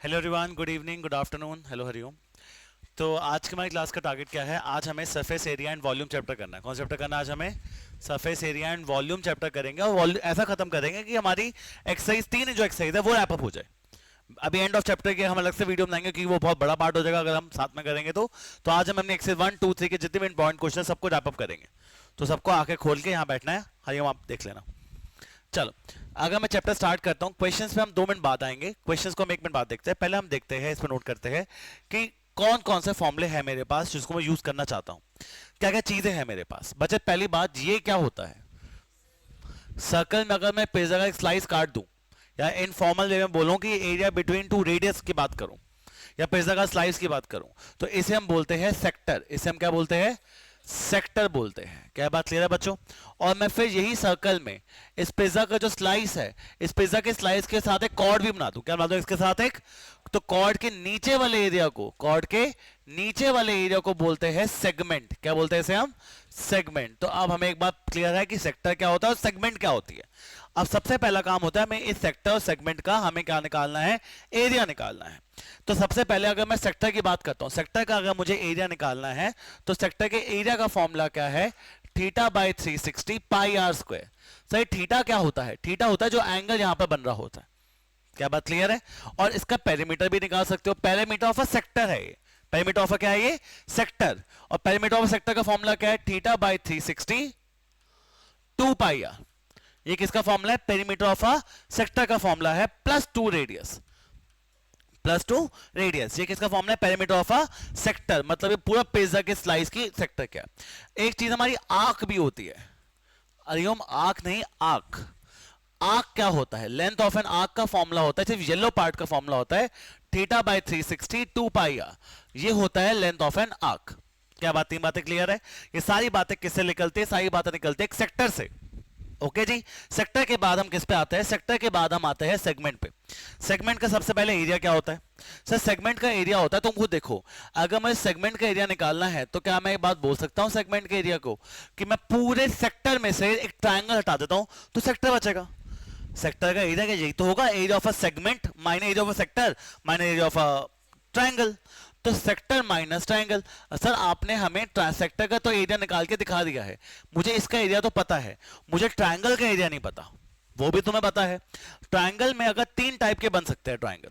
Hello everyone, good evening, good afternoon, hello Hariom. तो आज की हमारी क्लास का टारगेट क्या है? आज हमें surface area and volume chapter करना है। कौन सा चैप्टर करना है आज हमें? Surface area and volume chapter करेंगे और ऐसा खत्म करेंगे कि हमारी एक्सरसाइज तीन जो एक्सरसाइज है वो रैप अप हो जाए। अभी एंड ऑफ चैप्टर के हम अलग से वीडियो बनाएंगे क्योंकि वो बहुत बड़ा पार्ट हो जाएगा अगर हम साथ में करेंगे तो आज हम अपने एक्सरसाइज 1 2 3 के जितने भी इंपॉर्टेंट क्वेश्चन सबको रैप अप करेंगे। तो सबको आके खोल के यहाँ बैठना है। हरिओम, आप देख लेना। चलो, अगर मैं चैप्टर स्टार्ट करता हूँ, क्वेश्चंस पे हम 2 मिनट बाद आएंगे, क्वेश्चंस को हम 1 मिनट बाद देखते हैं। पहले हम देखते हैं, इस पर नोट करते हैं कि कौन कौन से फॉर्मूले हैं मेरे पास जिसको मैं यूज करना चाहता हूँ, क्या क्या चीजें हैं मेरे पास। बच्चे, पहली बात, ये क्या होता है? सर्कल में अगर मैं पिज्जा का एक स्लाइस काट दूं या इनफॉर्मल वे में बोलूं कि एरिया बिटवीन टू रेडियस की बात करूं या पिज्जा का स्लाइस की बात करूं, तो इसे हम बोलते हैं सेक्टर। इसे हम क्या बोलते हैं? सेक्टर बोलते हैं। क्या बात क्लियर है बच्चों? और मैं फिर यही सर्कल में इस पिज्जा का जो स्लाइस है, इस पिज्जा के स्लाइस के साथ एक कॉर्ड भी बना दूं। क्या बना दूं इसके साथ एक? तो कॉर्ड के नीचे वाले एरिया को, कॉर्ड के नीचे वाले एरिया को बोलते हैं सेगमेंट। क्या बोलते हैं इसे हम? सेगमेंट। तो अब हमें एक बात क्लियर है कि सेक्टर क्या होता है और सेगमेंट क्या होती है। अब सबसे पहला काम होता है हमें इस सेक्टर और सेगमेंट का हमें क्या निकालना है? एरिया निकालना है। तो सबसे पहले अगर मैं सेक्टर की बात करता हूं, सेक्टर का अगर मुझे एरिया निकालना है तो सेक्टर के एरिया का फॉर्मूला क्या है? Theta by 360 pi r square. सही, थीटा क्या होता है? थीटा होता है जो एंगल यहां पर बन रहा होता है। क्या बात क्लियर है? और इसका पेरीमीटर भी निकाल सकते हो। पेरीमीटर ऑफ अ सेक्टर है ये। पेरीमीटर ऑफ क्या है ये? सेक्टर। और पेरीमीटर ऑफ सेक्टर का फॉर्मूला क्या है? Theta by 360 2 pi r. ये किसका फॉर्मूला है? पेरीमीटर ऑफ अ सेक्टर का फॉर्मूला है, +2 रेडियस। +2 रेडियस, ये किसका फॉर्मूला है? Perimeter of a sector. मतलब ये पूरा पिज्जा के स्लाइस की सेक्टर क्या है। एक चीज हमारी आर्क भी होती है। हरिओम, आर्क नहीं, आर्क। आर्क क्या होता है? लेंथ ऑफ एन आर्क का फॉर्मूला होता है, सिर्फ येलो पार्ट का फॉर्मूला होता है थीटा बाई 360 2 पाई आर। ये होता है लेंथ ऑफ एन आर्क। क्या बात, तीन बातें क्लियर है? ये सारी बातें किससे निकलती है? सारी बातें निकलती है एक सेक्टर से। ओके जी। सेक्टर के बाद हम किस पे आते हैं? सेक्टर के बाद हम आते हैं सेगमेंट पे। सेगमेंट का सबसे पहले एरिया क्या होता है? सर, सेगमेंट का एरिया होता है, तुम खुद देखो, अगर मुझे सेगमेंट का एरिया निकालना है तो क्या मैं एक बात बोल सकता हूं सेगमेंट के एरिया को कि मैं पूरे सेक्टर में से एक ट्रायंगल हटा देता हूं तो सेक्टर बचेगा। सेक्टर का एरिया क्या? यही तो होगा, area of a segment minus area of a sector minus area of a triangle. तो सेक्टर माइनस ट्रायंगल। सर, आपने हमें सेक्टर का तो एरिया निकाल के दिखा दिया है, मुझे इसका एरिया तो पता है, मुझे ट्रायंगल का एरिया नहीं पता। वो भी तुम्हें पता है। ट्रायंगल में अगर 3 टाइप के बन सकते हैं ट्रायंगल।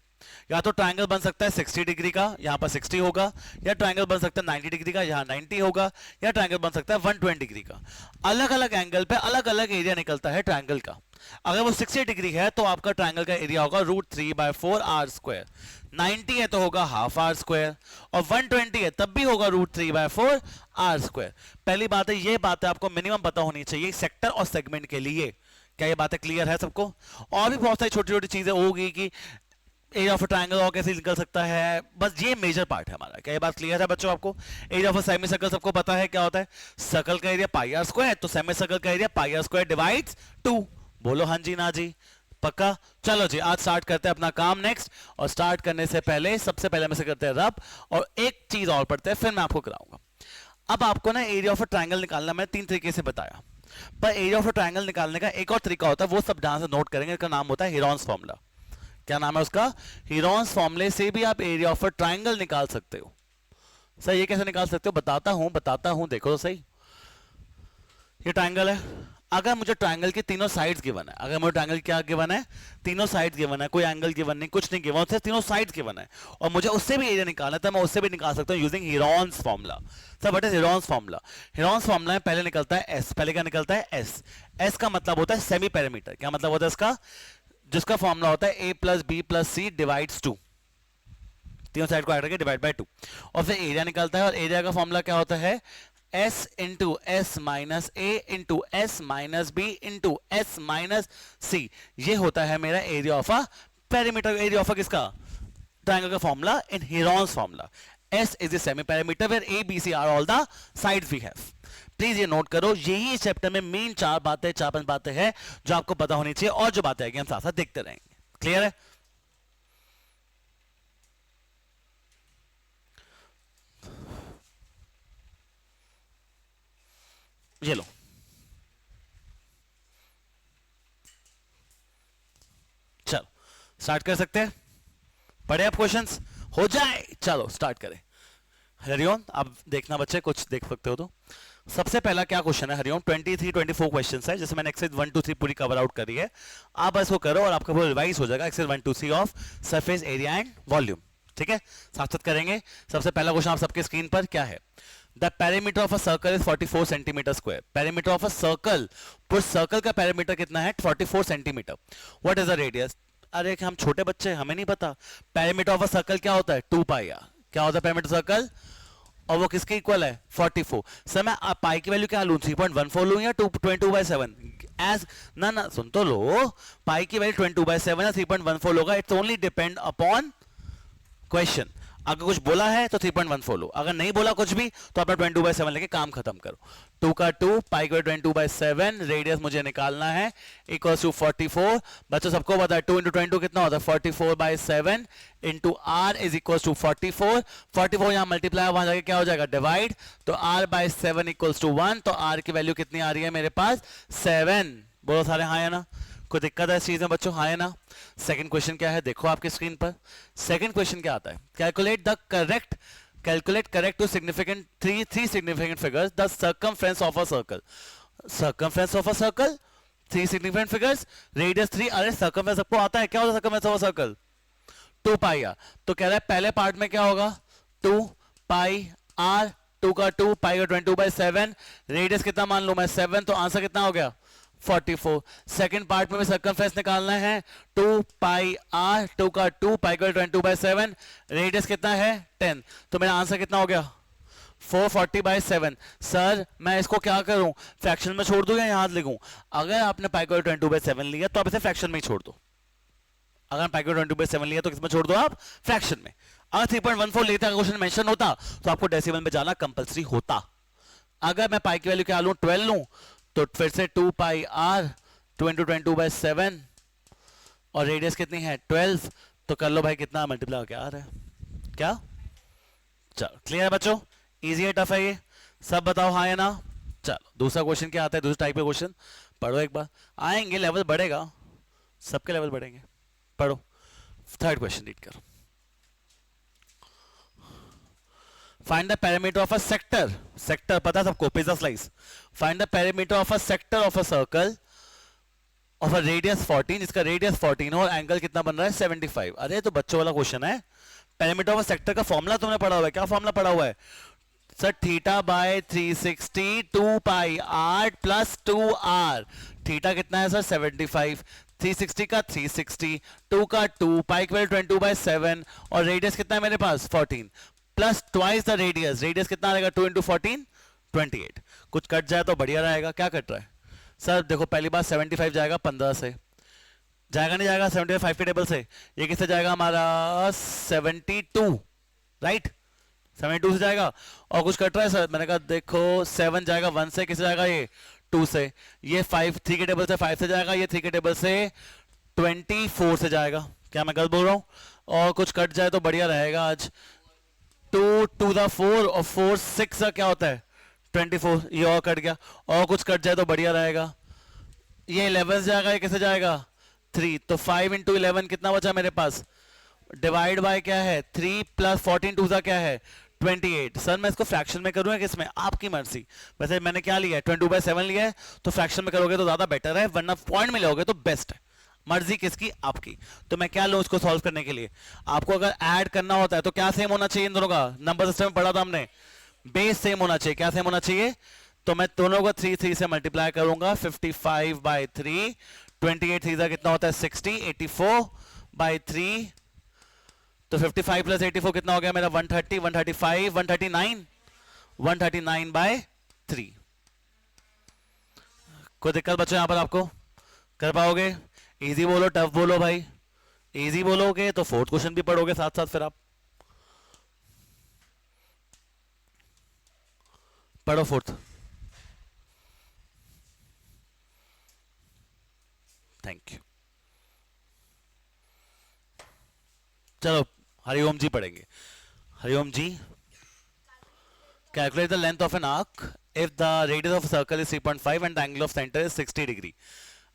या तो ट्रायंगल बन सकता है 60 डिग्री का, यहां पर 60 होगा, या ट्रायंगल बन सकता है 90 डिग्री का, यहां 90 होगा, या ट्रायंगल बन सकता है 120 डिग्री का। अलग अलग एंगल पे अलग अलग एरिया निकलता है ट्रायंगल का। अगर वो 60 डिग्री है तो आपका ट्रायंगल का एरिया होगा √3/4 आर स्क्वायर। 90 है तो होगा हाफ आर स्क्वायर, और 120 है तब भी होगा √3/4 आर स्क्वायर। पहली बात है, ये बात है आपको मिनिमम पता होनी चाहिए सेक्टर और सेगमेंट के लिए। क्या ये बातें क्लियर है सबको? और भी बहुत सारी छोटी छोटी चीजें होगी कि एरिया ऑफ ट्रायंगल और कैसे निकल सकता है, बस ये मेजर पार्ट है हमारा। क्या ये बात क्लियर है बच्चों आपको? एरिया ऑफ सेमी सर्कल सबको पता है क्या होता है? सर्कल का एरिया पाई आर स्क्वायर, तो सेमी सर्कल का area pi r square divides 2। बोलो हाँ जी ना जी, पक्का? चलो जी, आज स्टार्ट करते हैं अपना काम नेक्स्ट। और स्टार्ट करने से पहले सबसे पहले हम से करते हैं रब, और एक चीज और पढ़ते हैं फिर मैं आपको कराऊंगा। अब आपको ना एरिया ऑफ ट्रायंगल निकालना मैंने 3 तरीके से बताया, पर एरिया ऑफ ट्रायंगल निकालने का एक और तरीका होता है, वो सब ध्यान से नोट करेंगे। इसका नाम होता है हीरोन्स फॉर्मूला। क्या नाम है उसका? हीरोन्स फॉर्मूले से भी आप एरिया ऑफ ट्रायंगल निकाल सकते हो। सर, ये कैसे निकाल सकते हो? बताता हूं, देखो तो सही। ये ट्रायंगल है। अगर मुझे ट्रायंगल की तीनों साइड्स गिवन है, अगर मुझे ट्रायंगल क्या गिवन है? तीनों साइड्स गिवन है, कोई एंगल गिवन नहीं, कुछ नहीं गिवन, सिर्फ तीनों साइड्स गिवन है, और मुझे उससे भी एरिया निकालना है तो मैं उससे भी निकाल सकता हूं using Heron's formula. Sir, what is Heron's formula? Heron's formula में पहले निकलता है एस। पहले क्या निकलता है? एस। एस का मतलब होता है सेमी पैरामीटर। क्या मतलब होता है इसका? जिसका फॉर्मूला होता है a+b+c डिवाइड्स 2। तीनों साइड को ऐड करके डिवाइड बाय 2। और फिर एरिया निकलता है, और एरिया का फॉर्मूला क्या होता है? s into S minus A into S minus B into S minus C. ये होता है मेरा area of a perimeter. Area of किसका? ट्रायंगल का formula in Heron's formula. S is the semi parameter where A, B, C are all the sides we have. Please ये note करो, यही इस चैप्टर में मेन 4 बातें 4-5 बातें हैं जो आपको पता होनी चाहिए, और जो बातें आएगी हम साथ साथ देखते रहेंगे। क्लियर है? ये लो, चलो स्टार्ट कर सकते हैं। पढ़े आप क्वेश्चंस? हो जाए, चलो स्टार्ट करें। हरिओम, आप देखना बच्चे, कुछ देख सकते हो तो। सबसे पहला क्या क्वेश्चन है हरिओम? 23 24 क्वेश्चंस है, जैसे मैंने एक्सरसाइज 1 2 3 पूरी कवर आउट करी है। आप इसको करो और आपका पूरा रिवाइज हो जाएगा। Exercise 1 2 3 of surface area and volume, ठीक है? साथ साथ करेंगे। सबसे पहला क्वेश्चन आप सबके स्क्रीन पर क्या है? The perimeter of a circle is 44 centimetre square. Perimeter of a circle, पूरे सर्कल का पेरीमीटर कितना है? 44 centimetre. What is the radius? अरे हम छोटे बच्चे, हमें नहीं पता। पेरीमीटर ऑफ अ सर्कल क्या होता है? 2 पाई आर। क्या होता है पेरीमीटर सर्कल? और वो किसके इक्वल है? 44। सर मैं पाई की वैल्यू क्या लूं? 3.14 लूं या 22/7? एज ना सुन तो लो, पाई की वैल्यू 22/7 या 3.14 होगा। It's only depend upon question. अगर कुछ बोला है तो 3.14 लो, अगर नहीं बोला कुछ भी तो अपना 22/7 लेके काम खत्म करो। 2 का 2, पाई का 22/7, रेडियस मुझे निकालना है इक्वल्स टू 44। बच्चों सबको पता है 2 × 22 कितना होता है? 44/7 into r is equals to 44। 44 यहां मल्टीप्लाई, वहां जाके क्या हो जाएगा? डिवाइड। तो r/7 इक्वल्स टू 1। तो r की वैल्यू कितनी आ रही है मेरे पास? 7। बोलो सारे हाँ या ना? कोई दिक्कत है इस चीज में बच्चों? हाँ या ना? सेकंड क्वेश्चन क्या है देखो आपके स्क्रीन पर। सेकंड क्वेश्चन क्या आता है? Calculate correct to significant three significant figures the circumference of a circle. Circumference of a circle, 3 significant figures, radius 3। अरे सर्कमफ्रेंस सबको आता है, क्या होता है circumference of a circle? 2 pi r. तो कह रहा है पहले पार्ट में क्या होगा? 2 पाई आर, 2 का 2, पाई का 22/7, रेडियस कितना मान लूं मैं? 7। तो आंसर कितना हो गया? 44। सेकंड पार्ट में भी सर्कमफ्रेंस निकालना है। 2 पाई आर, 2 का 2, पाई का 22/7, रेडियस कितना है? 10। तो मेरा आंसर कितना हो गया? 440/7। सर मैं इसको क्या करूं? फ्रैक्शन में छोड़ दूं या यहां लिखूं? अगर आपने पाई का 22/7 लिया तो आप इसे फ्रैक्शन में ही छोड़ दो। अगर पाई का 22/7 लिया तो किसमें छोड़ दो आप? फ्रैक्शन में। अगर 3.14 लेता, क्वेश्चन मेंशन होता तो आपको डेसिमल में जाना कंपलसरी होता। अगर मैं पाई की वैल्यू क्या लूं? 12 लूं, तो फिर से 2 पाई आर 22/7 और रेडियस कितनी है? 12। तो कर लो भाई, कितना मल्टीप्लाई क्या आ रहा है? क्या? चलो क्लियर है बच्चों? इजी है, टफ है ये? सब बताओ हाँ या ना? चलो दूसरा क्वेश्चन क्या आता है? दूसरा टाइप का क्वेश्चन पढ़ो एक बार, आएंगे लेवल बढ़ेगा, सबके लेवल बढ़ेंगे। पढ़ो थर्ड क्वेश्चन रीड करो। Find the perimeter of a sector. Sector पता है सबको? Pizza slice. Find the perimeter of a sector of a circle of a radius 14, जिसका रेडियस 14 हो और एंगल कितना बन रहा है? 75। अरे तो बच्चों वाला क्वेश्चन है। पेरीमीटर ऑफ अ सेक्टर का फॉर्मूला तुमने पढ़ा हुआ है? क्या फॉर्मूला पढ़ा हुआ है? Sir theta by 360 2 pi r plus 2 r. थीटा कितना है सर? 75। 360 का 360, 2 का 2, पाई इक्वल 22/7 और रेडियस कितना है मेरे पास? 14 plus twice the radius. Radius कितना आएगा? 2 × 14 28। कुछ कट जाए तो बढ़िया रहेगा। क्या कट रहा है सर? देखो पहली बात 75 जाएगा 15 से, जाएगा नहीं जाएगा? 75 के टेबल से ये किससे जाएगा हमारा? 72, राइट? 72 से जाएगा। और कुछ कट रहा है सर? मैंने कहा देखो 7 जाएगा 1 से, किससे जाएगा? ये 2 से। ये 5 3 के टेबल से 5 से जाएगा, ये 3 के टेबल से 24 से जाएगा। क्या मैं गलत बोल रहा हूँ? और कुछ कट जाए तो बढ़िया रहेगा आज। 2 to the 4 और 4 6 का क्या होता है? 24। ये और कट गया। और कुछ कट जाए तो बढ़िया रहेगा। ये 11 से जाएगा, ये कैसे जाएगा? 3। तो 5 × 11 कितना बचा मेरे पास? डिवाइड बाय क्या है? 3 प्लस 14 2 का क्या है? 28। सर मैं इसको फ्रैक्शन में करूँ या किसमें? आपकी मर्जी। वैसे मैंने क्या लिया है? 22/7 लिया है, तो फ्रैक्शन में करोगे तो ज्यादा बेटर है, वरना पॉइंट में लोगे तो बेस्ट है। मर्जी किसकी? आपकी। तो मैं क्या लूं इसको सॉल्व करने के लिए? आपको अगर ऐड करना होता है तो क्या सेम होना चाहिए इन दोनों का? नंबर सिस्टम में पढ़ा था हमने, बेस सेम होना चाहिए। क्या सेम होना चाहिए? तो मैं दोनों को 3 से मल्टीप्लाई करूंगा। 55/3, 28 3 कितना होता है? 60, 84/3। तो 55 + 84 कितना हो गया मेरा? 130, 135, 139, 139/3। कोई दिक्कत बच्चों यहां पर आपको? कर पाओगे? इजी बोलो, टफ बोलो भाई। इजी बोलोगे तो फोर्थ क्वेश्चन भी पढ़ोगे साथ साथ, फिर आप पढ़ो फोर्थ। Thank you. चलो हरिओम जी पढ़ेंगे। Hariom ji, calculate the length of an arc if the radius of circle is 3.5 and the angle of centre is 60 degree.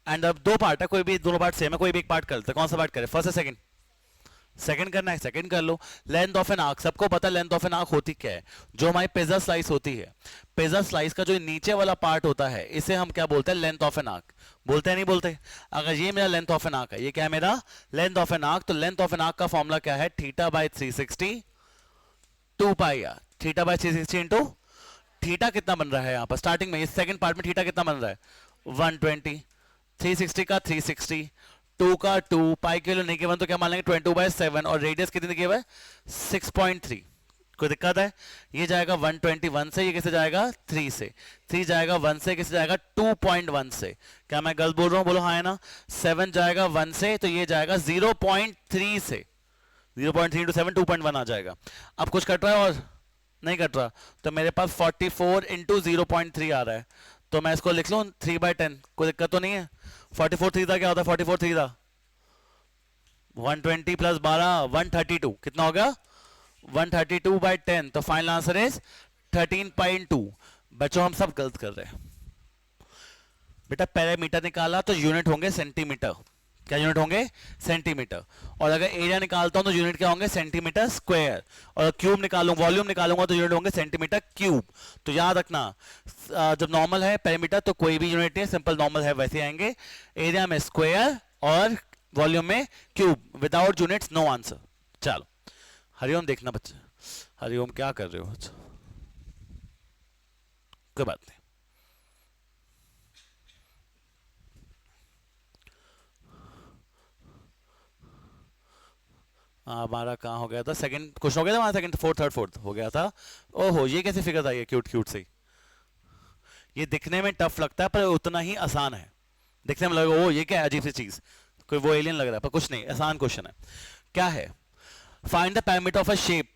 And अब दो पार्ट है, कोई भी दोनों पार्ट सेम है, कोई भी एक पार्ट करते हैं। कौन सा पार्ट करें? फर्स्ट या सेकंड? सेकंड करना है, सेकंड कर लो। लेंथ ऑफ एन आर्क, सबको पता है लेंथ ऑफ एन आर्क होती क्या है? जो हमारी पिज्जा स्लाइस होती है, पिज्जा स्लाइस का जो नीचे वाला पार्ट होता है, इसे हम क्या बोलते हैं? Length of an arc. बोलते हैं नहीं बोलते? अगर ये मेरा लेंथ ऑफ एन आर्क है, ये क्या है मेरा? Length of an arc. तो लेंथ ऑफ एन आर्क का फॉर्मूला क्या है? Theta by 360 2 pi r. Theta by 360 into theta कितना बन रहा है यहाँ पर स्टार्टिंग में, इस सेकंड पार्ट में थीटा कितना बन रहा है? 120। 360 का 360, 2 का 2, पाई के लिए नहीं गिवन तो क्या मान लेंगे? 22/7। और रेडियस कितनी गिवन है? 6.3। कोई दिक्कत है? ये जाएगा 121 से, ये कैसे जाएगा? 3 से। 3 जाएगा 1 से, कैसे जाएगा? 2.1 से। क्या मैं गलत बोल रहा हूँ? बोलो हाँ है ना। 7 जाएगा 1 से, तो ये जाएगा 0.3 से। 0.3 इंटू 7 2.1 आ जाएगा। अब कुछ कट रहा है और नहीं कट रहा, तो मेरे पास 44 इंटू 0.3 आ रहा है। तो मैं इसको लिख लूँ 3/10, कोई दिक्कत तो नहीं है? 44 3 क्या होता है? 44 3 120 प्लस 12 132, कितना हो गया? 132/10। तो फाइनल आंसर इज 13.2। बच्चों हम सब गलत कर रहे हैं। बेटा पैरामीटर निकाला तो यूनिट होंगे सेंटीमीटर। क्या यूनिट होंगे? सेंटीमीटर। और अगर एरिया निकालता हूं तो यूनिट क्या होंगे? Centimetre square. और क्यूब निकालूंगा, वॉल्यूम निकालूंगा तो यूनिट होंगे सेंटीमीटर क्यूब। तो याद रखना, जब नॉर्मल है पैरामीटर तो कोई भी यूनिट नहीं, सिंपल नॉर्मल है वैसे आएंगे। एरिया में स्क्वायर और वॉल्यूम में cube, without units no answer. चलो हरिओम देखना बच्चे, हरिओम क्या कर रहे हो? अच्छा कोई बात नहीं। हमारा कहाँ हो गया था? सेकंड क्वेश्चन हो गया था हमारा, सेकंड फोर्थ थर्ड फोर्थ हो गया था। ओहो ये कैसे फिगर आई है क्यूट क्यूट से? ये दिखने में टफ लगता है पर उतना ही आसान है। दिखने में लगा ओ ये क्या है अजीब सी चीज, कोई वो एलियन लग रहा है, पर कुछ नहीं, आसान क्वेश्चन है। क्या है? Find the parameter of a shape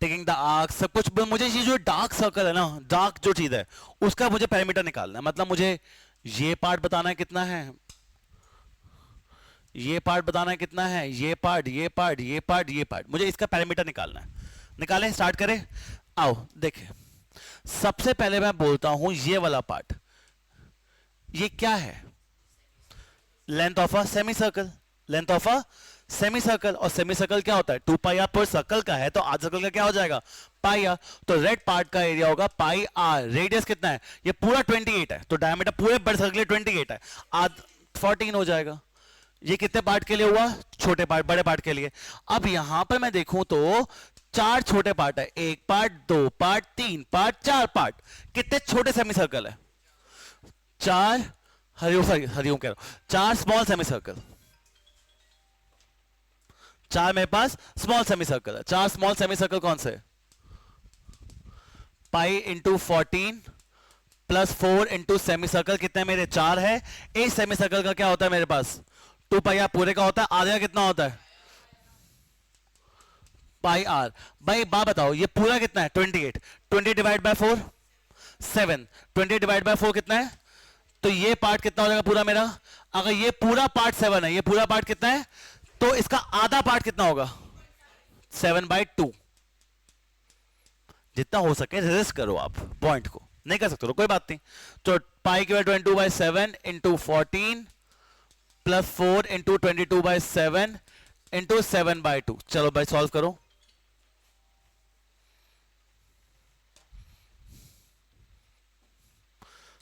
taking the arc. सब कुछ मुझे ये जो डार्क सर्कल है ना, डार्क जो चीज है उसका मुझे पैरामीटर निकालना है। मतलब मुझे ये पार्ट बताना है कितना है, ये पार्ट बताना है कितना है, ये पार्ट ये पार्ट ये पार्ट ये पार्ट, मुझे इसका पैरामीटर निकालना है। निकालें, स्टार्ट करें। आओ देखें, सबसे पहले मैं बोलता हूं ये वाला पार्ट, ये क्या है? Length of a semi circle. Length of a semi circle. और सेमी सर्कल क्या होता है? 2 पाई आर। पर सर्कल का है तो आधा सर्कल का क्या हो जाएगा? पाई आर। तो रेड पार्ट का एरिया होगा पाई आर। रेडियस कितना है? ये पूरा 28 है, तो डायमीटर पूरे बड़े सर्कल 28 है, आध 14 हो जाएगा। ये कितने पार्ट के लिए हुआ? छोटे पार्ट, बड़े पार्ट के लिए। अब यहां पर मैं देखूं तो 4 छोटे पार्ट है, 1 पार्ट 2 पार्ट 3 पार्ट 4 पार्ट। कितने छोटे सेमी सर्कल है? 4, हरिओम कह रहा हूं, 4 स्मॉल सेमी सर्कल। 4 मेरे पास स्मॉल सेमी सर्कल है। 4 स्मॉल सेमी सर्कल कौन से? Pi into 14 plus 4 into semi circle, कितने मेरे? 4 है। एक सेमी सर्कल का क्या होता है मेरे पास? 2 पाई आर पूरे का होता है, आधे का कितना होता है? पाई आर। भाई बात बताओ ये पूरा कितना है? 28। 20 डिवाइड बाय 4 7। 20 डिवाइड बाय 4 कितना है? तो ये पार्ट कितना हो जाएगा पूरा मेरा? अगर ये पूरा पार्ट 7 है, ये पूरा पार्ट कितना है? तो इसका आधा पार्ट कितना होगा? 7/2। जितना हो सके रेजिस्ट करो आप पॉइंट को, नहीं कर सकते तो कोई बात नहीं। तो पाई की 22/7 इंटू 14 प्लस 4 इंटू 22/7 इंटू 7/2। चलो भाई सॉल्व करो।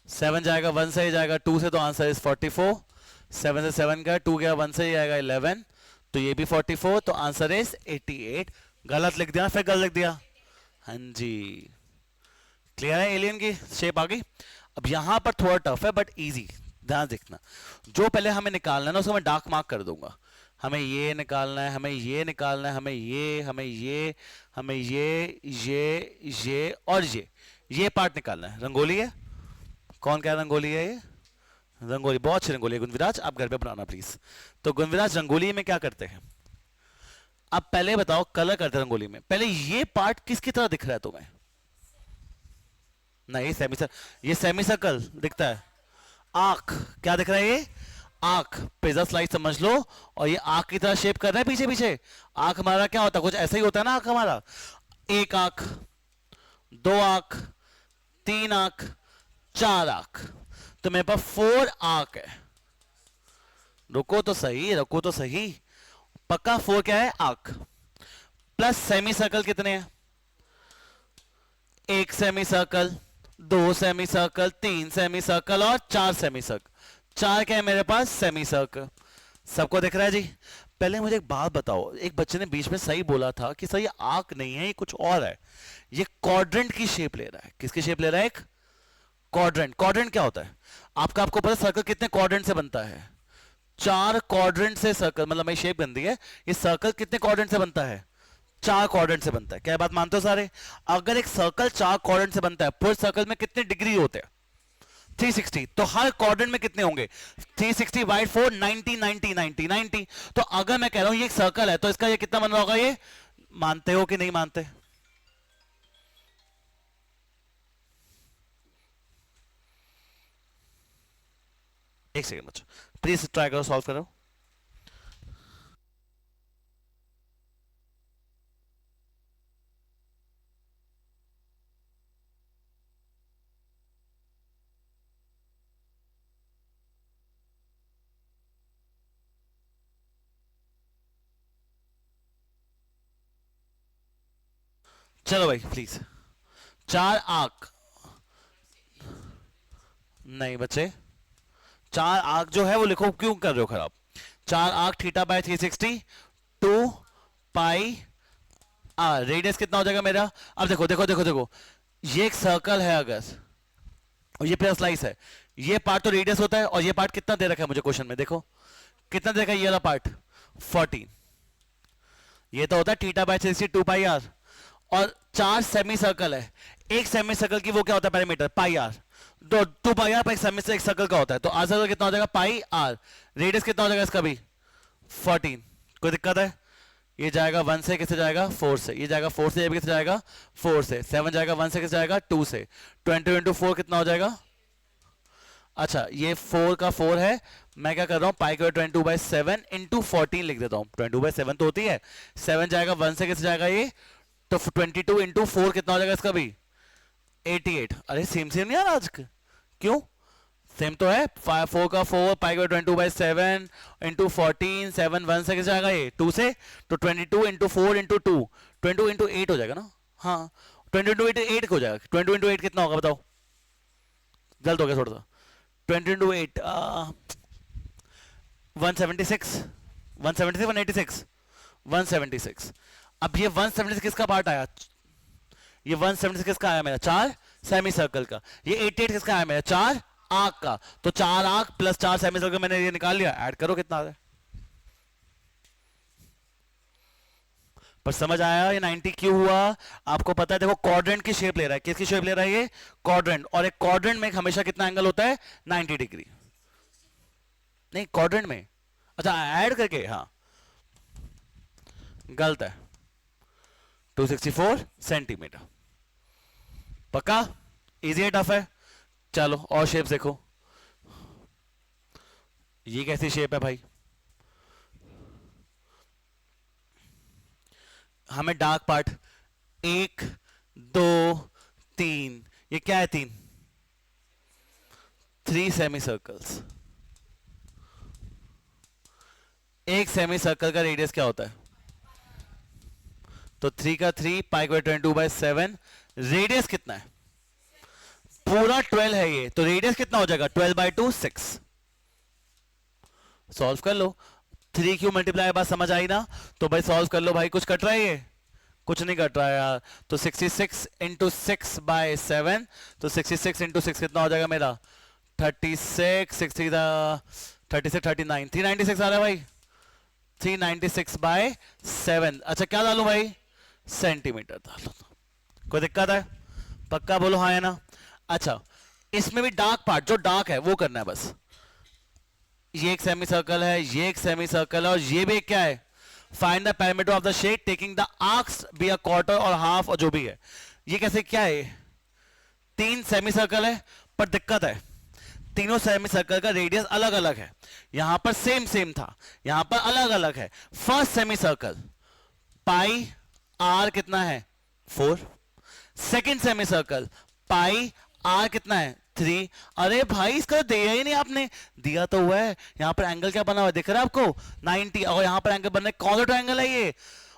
सेवन जाएगा 1 से, ही जाएगा 2 से, तो आंसर इज 44। 7 से 7 गया, 2 गया 1 से, ही आएगा 11, तो ये भी 44, तो आंसर इज 88। गलत लिख दिया, फिर गलत लिख दिया। हाँ जी क्लियर है? एलियन की शेप आ गई। अब यहां पर थोड़ा टफ है बट इजी, ध्यान देखना। जो पहले हमें निकालना है ना उसको मैं डार्क मार्क कर दूंगा। हमें ये निकालना है, हमें ये निकालना है, हमें ये, हमें ये, हमें ये और ये पार्ट निकालना है। रंगोली है, कौन कह रंगोली है? ये रंगोली बहुत अच्छी रंगोली है। गुणविराज आप घर पे बनाना प्लीज। तो गुणविराज रंगोली में क्या करते हैं? अब पहले बताओ, कलर करते हैं रंगोली में, पहले ये पार्ट किसकी तरह दिख रहा है तुम्हें? नहीं ये सेमी सर्कल दिखता है। आंख क्या दिख रहा है? ये आंख, पिज्जा स्लाइस समझ लो। और ये आंख की तरह शेप कर रहा है पीछे पीछे। आंख हमारा क्या होता है? कुछ ऐसा ही होता है ना आंख हमारा। 1 आंख, 2 आंख, 3 आंख, 4 आंख। तो मेरे पास 4 आंख है। रुको तो सही, रुको तो सही। पक्का 4 क्या है? आर्क। प्लस सेमी सर्कल कितने हैं? एक सेमी सर्कल, दो सेमी सर्कल, तीन सेमी सर्कल और चार सेमी सर्कल। चार क्या है मेरे पास? Semi circle. सबको दिख रहा है जी? पहले मुझे एक बात बताओ, एक बच्चे ने बीच में सही बोला था कि सर ये आर्क नहीं है, ये कुछ और है, ये क्वाड्रेंट की शेप ले रहा है। किसकी शेप ले रहा है? एक क्वाड्रेंट। क्वाड्रेंट क्या होता है आपको पता है? सर्कल कितने क्वाड्रेंट से बनता है? चार क्वाड्रेंट से सर्कल, मतलब मेरी शेप गंदी है, ये सर्कल कितने क्वाड्रेंट से बनता है? चार क्वाड्रेंट से बनता है। क्या बात मानते हो सारे? अगर एक सर्कल चार क्वाड्रेंट से बनता है, पूरे सर्कल में कितने डिग्री होते हैं? 360। तो हर क्वाड्रेंट में कितने होंगे? 360 बाइट 4, 90 90 90 90। तो अगर मैं कह रहा हूं ये एक सर्कल है, तो इसका ये कितना बन रहा होगा? ये मानते हो कि नहीं मानते? एक सेकंड बच्चों, प्लीज ट्राई करो, सॉल्व करो। चलो भाई प्लीज। चार आर्क, नहीं बच्चे, चार आर्क जो है वो लिखो, क्यों कर रहे हो खराब? चार arc theta by 360 2 pi r. Radius कितना हो जाएगा मेरा? अब देखो देखो देखो देखो, ये एक सर्कल है अगर, और ये प्लस स्लाइस है, ये पार्ट तो रेडियस होता है, और ये पार्ट कितना दे रखा है मुझे क्वेश्चन में? देखो कितना दे रखा है ये वाला पार्ट? 14। ये तो होता है थीटा बाय 360 2 पाई आर। और चार सेमी सर्कल है, एक सेमी सर्कल की वो क्या होता है पैरामीटर? Pi are. दो 2 पाई आर पर एक सेमी से एक सर्कल का होता है, तो आर सर्कल कितना हो जाएगा? पाई आर। रेडियस कितना हो जाएगा इसका भी? 14। कोई दिक्कत है? ये जाएगा 1 से, किससे जाएगा? 4 से। ये जाएगा 4 से, ये भी किससे जाएगा? 4 से। 7 जाएगा 1 से, किससे जाएगा? 2 से। 20 इंटू 4 कितना हो जाएगा? अच्छा ये 4 का 4 है, मैं क्या कर रहा हूँ, पाई को 22/7 इंटू 14 लिख देता हूँ। 22/7 तो होती है, 7 जाएगा 1 से, किससे जाएगा ये? तो 22 इंटू 4 कितना हो जाएगा इसका भी? 88। अरे सेम सेम यार आज क्यों? सेम तो है। 4 का 4 पाई का 22/7 इंटू 14, 7 1 से कैसे जाएगा ये? 2 से। तो 22 इंटू 4 इंटू 2, 22 इंटू 8 हो जाएगा ना? हाँ 20 इंटू 8 8 हो जाएगा। 20 इंटू 8 कितना होगा बताओ? गलत हो गया थोड़ा सा। 20 इंटू 8 176, 176 186 176। अब ये 176 किसका पार्ट आया? ये 176 किसका आया मेरा? चार सेमी सर्कल का। ये 88 किसका आया मेरा? चार आर्क का। तो चार आर्क प्लस चार सेमी सर्कल मैंने ये निकाल लिया, ऐड करो कितना आ रहा है। पर समझ आया ये 90 क्यों हुआ? आपको पता है, देखो क्वाड्रेंट की शेप ले रहा है। किसकी शेप ले रहा है ये? क्वाड्रेंट। और एक क्वाड्रेंट में हमेशा कितना एंगल होता है? 90 डिग्री। नहीं क्वाड्रेंट में, अच्छा ऐड करके, हाँ गलत है। 264 सेंटीमीटर। पक्का? इजी है टफ है? चलो और शेप देखो। ये कैसी शेप है भाई? हमें डार्क पार्ट 1 2 3, ये क्या है? 3 3 सेमी सर्कल्स। एक सेमी सर्कल का रेडियस क्या होता है? तो 3 का 3 पाई को 22/7। रेडियस कितना है? पूरा 12 है ये, तो रेडियस कितना हो जाएगा? 12/2 6। सॉल्व कर लो। 3 क्यू मल्टीप्लाई, बात समझ आई ना? तो भाई सॉल्व कर लो भाई। कुछ कट रहा है? ये कुछ नहीं कट रहा है यार। तो 66 इंटू 6/7, तो 66 इंटू 6 कितना हो जाएगा मेरा? 36 60 36 39 396 आ रहा है भाई। 396/7। अच्छा क्या डालू भाई? सेंटीमीटर डालो। कोई दिक्कत है? पक्का बोलो हाँ है ना? अच्छा इसमें भी डार्क पार्ट, जो डार्क है वो करना है बस। ये एक सेमी सर्कल है, ये एक सेमी सर्कल है, और ये भी एक क्या है? Find the parameter of the shade taking the arcs be a quarter और हाफ, और जो भी है। ये कैसे क्या है? 3 सेमी सर्कल है, पर दिक्कत है तीनों सेमी सर्कल का रेडियस अलग अलग है। यहां पर सेम सेम था, यहां पर अलग अलग है। First semi circle pi r कितना है? 4। Second semi circle pi r कितना है? 3। अरे भाई इसका दिया ही नहीं आपने, दिया तो हुआ है। यहाँ पर एंगल क्या बना हुआ है दिख रहा है आपको, 90। और यहाँ पर एंगल बन रहा है, कौन सा ट्रायंगल है ये?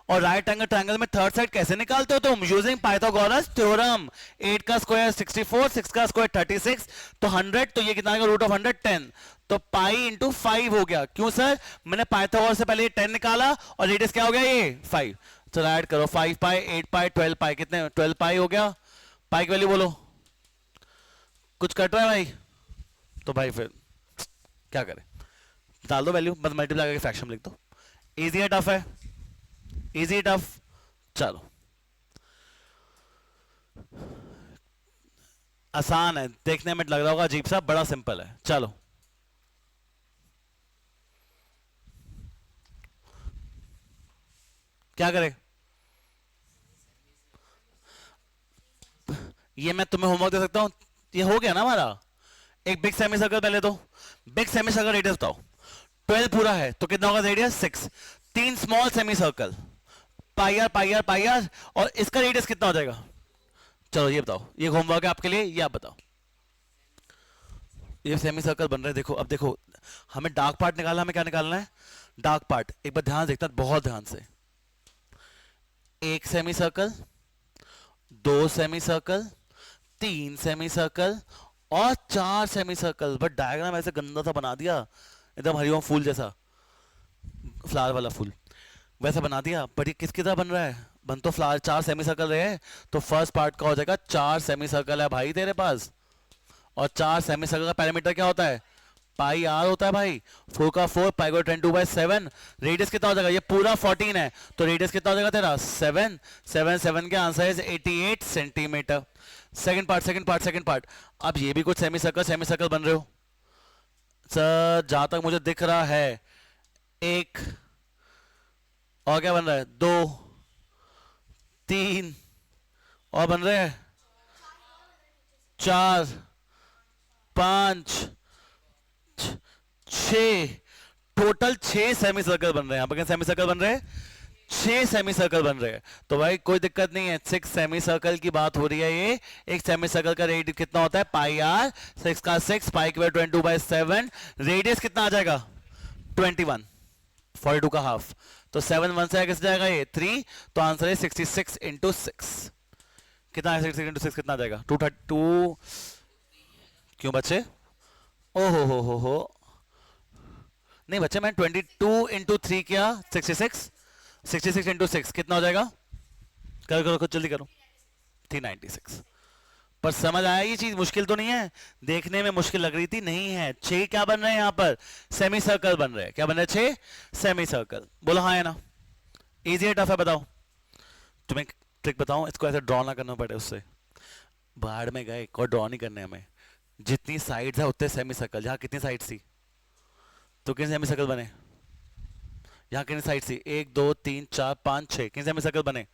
और राइट एंगल ट्रायंगल में थर्ड साइड कैसे निकालते हो तुम? Using Pythagoras theorem. 8 का स्क्वायर 64, 6 का स्क्वायर 36, तो 100, तो ये कितना आएगा? रूट ऑफ 100 10, तो पाई इंटू 5 हो गया। क्यों सर? मैंने पाइथागोरस से पहले 10 निकाला और रेडियस क्या हो गया ये 5। चलो ऐड करो, 5 पाई 8 पाई 12 पाई, कितने 12 पाई हो गया। पाई की वैल्यू बोलो, कुछ कट रहा है भाई? तो भाई फिर क्या करें, डाल दो वैल्यू, बस मल्टीप्लाई करके फ्रैक्शन लिख दो। इजी है टफ है? Easy tough? चलो आसान है, देखने में लग रहा होगा अजीब सा, बड़ा सिंपल है। चलो क्या करें? ये मैं तुम्हें होमवर्क दे सकता हूं, ये हो गया ना हमारा। एक बिग सेमी सर्कल पहले तो, बिग सेमी सर्कल रेडियस बताओ। 12 पूरा है तो कितना होगा radius? 6। 3 small semi circle, pi r pi r pi r, और इसका रेडियस कितना हो जाएगा? चलो ये बताओ, ये होमवर्क है आपके लिए, ये आप बताओ। ये सेमी सर्कल बन रहा है, देखो अब देखो, हमें डार्क पार्ट निकालना, हमें क्या निकालना है? Dark part. एक बार ध्यान से देखना, बहुत ध्यान से। एक semi circle, 2 semi circle, 3 semi circle और 4 सेमी सर्कल। बट डायग्राम ऐसे गंदा सा बना दिया, एकदम हरिओम फूल जैसा, फ्लावर वाला फूल वैसा बना दिया। बट ये किसकी तरह बन रहा है? बन तो फ्लावर 4 सेमी सर्कल रहे हैं, तो फर्स्ट पार्ट का हो जाएगा 4 सेमी सर्कल है भाई तेरे पास। और 4 सेमी सर्कल का पैरामीटर क्या होता है? पाई आर होता है भाई। 4 का 4, पाई को 10/7। रेडियस कितना हो जाएगा? ये पूरा 14 है, तो रेडियस कितना हो जाएगा तेरा? 7। 7 7 के आंसर है 88 centimetre. Second part second part second part. अब ये भी कुछ सेमी सर्कल बन रहे हो सर, जहां तक मुझे दिख रहा है। एक और क्या बन रहा है? 2 3 और बन रहे हैं, 4 5 6, टोटल 6 सेमी सर्कल बन रहे हैं। यहाँ पर सेमी सर्कल बन रहे हैं, 6 सेमी सर्कल बन रहे हैं। तो भाई कोई दिक्कत नहीं है, 6 सेमी सर्कल की बात हो रही है। ये एक सेमी सर्कल का रेडियस कितना होता है? पाई आर। 6 का 6, पाई के 22/7, रेडियस कितना आ जाएगा? 21, 42 का हाफ। तो 7 1 से कैसे जाएगा ये? 3, तो आंसर है 66 इंटू 6। कितना है 66 इंटू 6? कितना आ जाएगा? 232। क्यों बच्चे? ओ हो, नहीं बच्चे, मैं 22 इंटू 3 किया 66, 66 इंटू 6 कितना हो जाएगा? करो करो जल्दी करो, 396। पर समझ आया ये चीज मुश्किल तो नहीं है? देखने में मुश्किल लग रही थी, नहीं है। 6 क्या बन रहे हैं यहाँ पर? सेमी सर्कल बन रहे हैं। क्या बन रहे हैं? 6 सेमी सर्कल। बोलो हाँ है ना? इजी है टफ है बताओ? तुम्हें ट्रिक बताऊं, इसको ऐसे ड्रॉ ना करना पड़े, उससे बाहर में गए कोई ड्रॉ नहीं करने हमें। जितनी साइड्स है उतने सेमी सर्कल। जहाँ कितनी साइड्स थी तो कितने सेमी सर्कल बने? यहाँ कितनी साइड थी? 1 2 3 4 5 6, कितने सेमी सर्कल बने?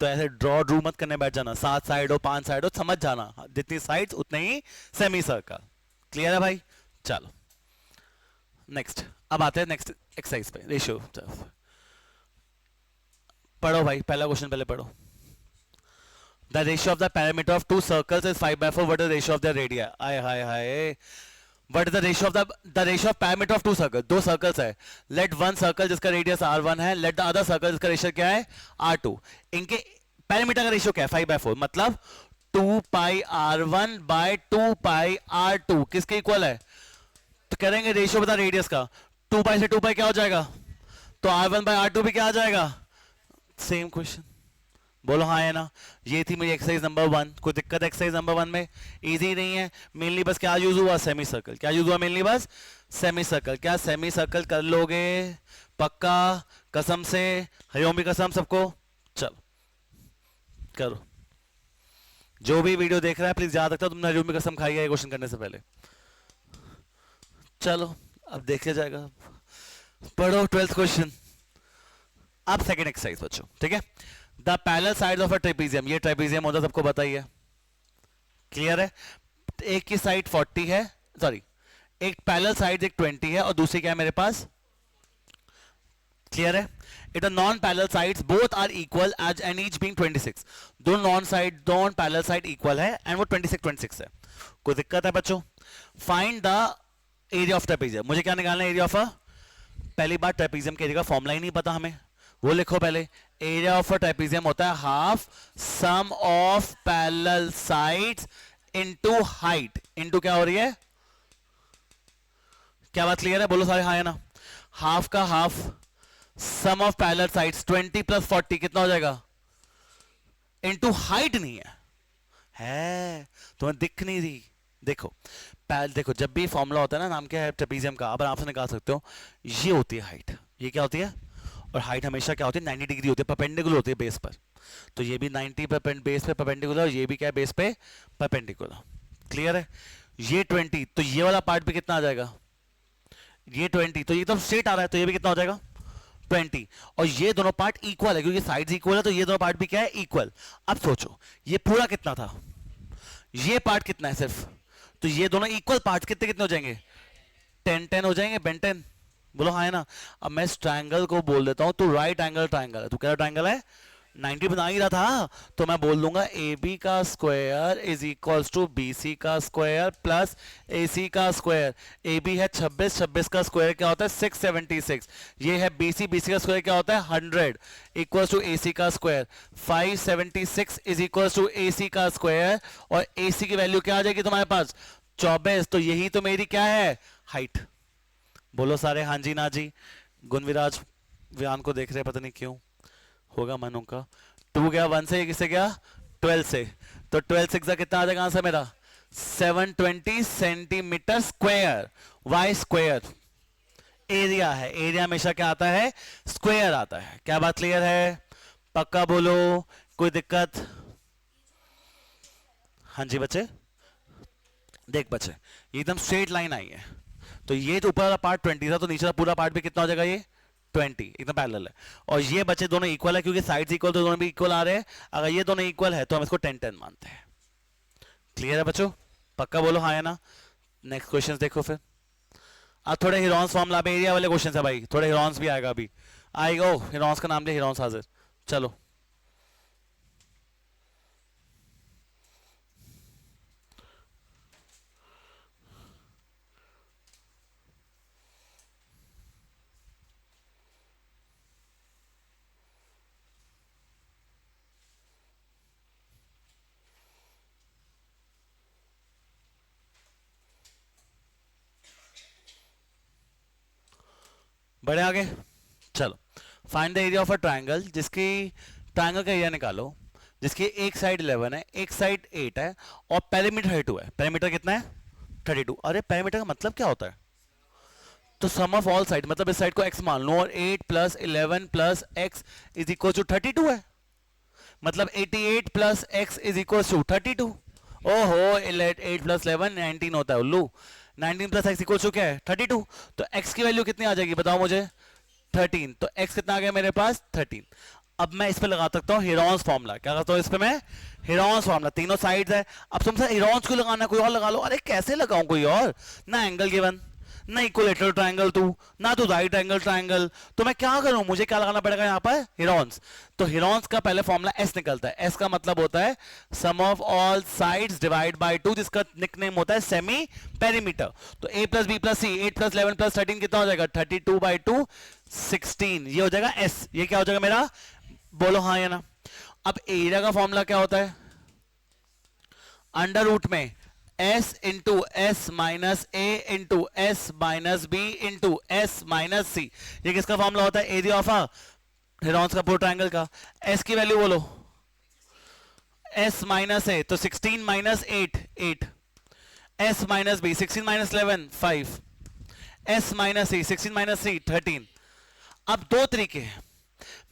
तो ऐसे ड्रू मत करने बैठ जाना, 7 साइड हो 5 साइड हो, समझ जाना जितनी साइड्स उतने ही सेमी सर्कल। क्लियर है भाई? चलो नेक्स्ट, अब आते हैं नेक्स्ट एक्सरसाइज पे, रेशियो। पढ़ो भाई, पहला क्वेश्चन पहले पढ़ो। The ratio of the perimeter of two circles is 5/4. What is the ratio of their radii? I hi hi. What is the ratio of the ratio of perimeter of two circles? 2 circles है। Let one circle जिसका radius r1 है, let the other circle जिसका ratio क्या है? r2। इनके parameter का ratio क्या है? 5/4, मतलब 2 पाई r1 बाय 2 पाई r2 किसके इक्वल है? तो करेंगे रेशियो बता रेडियस का, 2 पाई से 2 पाई क्या हो जाएगा? तो r1 बाय r2 भी क्या आ जाएगा? Same question. बोलो हाँ है ना? ये थी मेरी एक्सरसाइज नंबर 1। कोई दिक्कत एक्सरसाइज नंबर 1 में? इजी नहीं है। मेनली बस क्या यूज हुआ? Semi circle. क्या यूज हुआ? मेनली बस सेमी सर्कल। क्या सेमी सर्कल कर लोगे पक्का? कसम से, हरिओम की कसम सबको। चलो करो, जो भी वीडियो देख रहा है प्लीज याद रखता तुमने हरिओम की कसम खाई है क्वेश्चन करने से पहले। चलो अब देखा जाएगा। पढ़ो 12th क्वेश्चन। अब सेकंड एक्सरसाइज बच्चों, ठीक है? The parallel sides of a trapezium. ये ट्रेपीजियम होता सबको बताइए, क्लियर है? एक की साइड 40 है, सॉरी एक पैरेलल साइड एक 20 है और दूसरी क्या है मेरे पास? क्लियर है? It non parallel sides both are equal as and each being 26। दोनों पैरेलल साइड इक्वल है एंड वो 26 26 है। कोई दिक्कत है बच्चों? Find the area of trapezium. मुझे क्या निकालना है? एरिया ऑफ अ, पहली बार ट्रेपेजियम के एरिया का फॉर्मूला ही नहीं पता हमें, वो लिखो पहले। एरिया ऑफ अ ट्रेपेजियम होता है half sum of parallel sides into height. Into क्या हो रही है? क्या बात क्लियर है? बोलो सारे हाँ या ना। हाफ का half sum of parallel sides 20 plus 40 कितना हो जाएगा? इनटू हाइट नहीं है तुम्हें दिख नहीं रही। देखो देखो जब भी फॉर्मूला होता है ना, नाम क्या है ट्रेपेजियम का, आप आराम से निकाल सकते हो। ये होती है हाइट, ये क्या होती है? और हाइट हमेशा क्या होती है? 90 डिग्री होती है, परपेंडिकुलर होती है बेस पर। तो ये भी 90 पर बेस पे परपेंडिकुलर, और ये भी क्या है? बेस पे परपेंडिकुलर। क्लियर है? ये 20, तो ये वाला पार्ट भी कितना आ जाएगा? ये 20, तो ये तो स्ट्रेट आ रहा है, तो ये भी कितना हो जाएगा? 20। और ये दोनों पार्ट इक्वल है, क्योंकि साइड्स इक्वल है, तो ये दोनों पार्ट भी क्या है? इक्वल। अब सोचो ये पूरा कितना था, ये पार्ट कितना है सिर्फ, तो ये दोनों इक्वल पार्ट कितने कितने हो जाएंगे? 10 10 हो जाएंगे। बेन 10, बोलो हाँ है ना। अब मैं इस ट्रायंगल को बोल देता हूं, तो राइट एंगल ट्रायंगल है, तू कह रहा ट्रायंगल है, 90 बना ही रहा था, तो मैं बोल दूंगा ए बी का square is equals to B C का स्क्वायर प्लस ए सी का स्क्वायर। ए बी है 26, 26 का स्क्वायर क्या होता है? 676। ये है बी सी, बी सी का स्क्वायर क्या होता है? 100 इक्वल्स टू ए सी का स्क्वायर। 576 इज इक्वल्स टू ए सी का स्क्वायर, और ए सी की वैल्यू क्या आ जाएगी तुम्हारे पास? 24। तो यही तो मेरी क्या है? हाइट। बोलो सारे हाँ जी ना जी। गुणविराज व्यान को देख रहे हैं, पता नहीं क्यों होगा मन उनका। 2 गया 1 से, किससे गया? 12 से। तो 12 6 कितना आ जाएगा आंसर मेरा? 720 centimetre square. Why square area है, एरिया हमेशा क्या आता है? स्क्वायर आता है। क्या बात क्लियर है? पक्का बोलो, कोई दिक्कत? हाँ जी बच्चे, देख बच्चे ये एकदम स्ट्रेट लाइन आई है, तो ये जो ऊपर वाला पार्ट 20 था, तो नीचे का पूरा पार्ट भी कितना हो जाएगा? ये 20 एकदम पैरेलल है। और ये बच्चे दोनों इक्वल है, क्योंकि साइड्स इक्वल, तो दोनों भी इक्वल आ रहे हैं। अगर ये दोनों इक्वल है तो हम इसको 10 10 मानते हैं। क्लियर है बच्चों? पक्का बोलो हाँ या ना। नेक्स्ट क्वेश्चन देखो फिर। अब थोड़े हिरॉन्स फॉर्मूला में एरिया वाले क्वेश्चन है भाई, थोड़े हिरॉन्स भी आएगा अभी, आएगा। ओ हिरॉन्स का नाम लिया, हिरॉन्स हाजिर। चलो बढ़े आगे। चलो find the area of a triangle, जिसकी ट्राइंगल का एरिया निकालो, जिसकी एक साइड 11 है, एक साइड 8 है, और पेरीमीटर 32 है। पेरीमीटर कितना है? 32। अरे पेरीमीटर का मतलब क्या होता है? तो सम ऑफ ऑल साइड, मतलब इस साइड को x मान लो, और 8 plus 11 plus x is equal to 32 है। मतलब 88 plus x is equal to 32। ओहो 8 प्लस 11 19 होता है उल्लू। 19 प्लस एक्स इक्वल टू क्या है? 32। तो x की वैल्यू कितनी आ जाएगी बताओ मुझे? 13। तो x कितना आ गया मेरे पास? 13। अब मैं इस पे लगा सकता हूँ हिरॉन्स फॉर्मूला। क्या करता हूँ इस पे मैं? Heron's formula. तीनों साइड्स है। अब तुमसे हिरॉन्स क्यों लगाना, कोई और लगा लो। अरे कैसे लगाऊं कोई और? ना एंगल गिवन, ना इक्विलेटरल ट्रायंगल तू, ना तो राइट एंगल ट्रायंगल, तो मैं क्या करूं? मुझे क्या लगाना पड़ेगा यहाँ पर? हिरॉन्स। तो हिरॉन्स का पहले फॉर्मूला एस निकलता है। एस का मतलब होता है sum of all sides divide by 2, जिसका निकनेम होता है सेमी पेरीमीटर। तो a plus B plus C, 8 plus 11 plus 13 कितना हो जाएगा? 32/2 16। ये हो जाएगा एस। ये क्या हो जाएगा मेरा? बोलो हाँ या ना। अब एरिया का फॉर्मूला क्या होता है? अंडर रूट में s into S minus A into S minus B into S minus C. ये किसका फॉर्मूला होता है? एरिया ऑफ अ हिरॉन्स का पूरा ट्रायंगल का। s की वैल्यू बोलो। s माइनस ए, तो 16 minus 8 8, s minus B 16 minus 11 5, s minus C 16 minus C 13। अब दो तरीके हैं,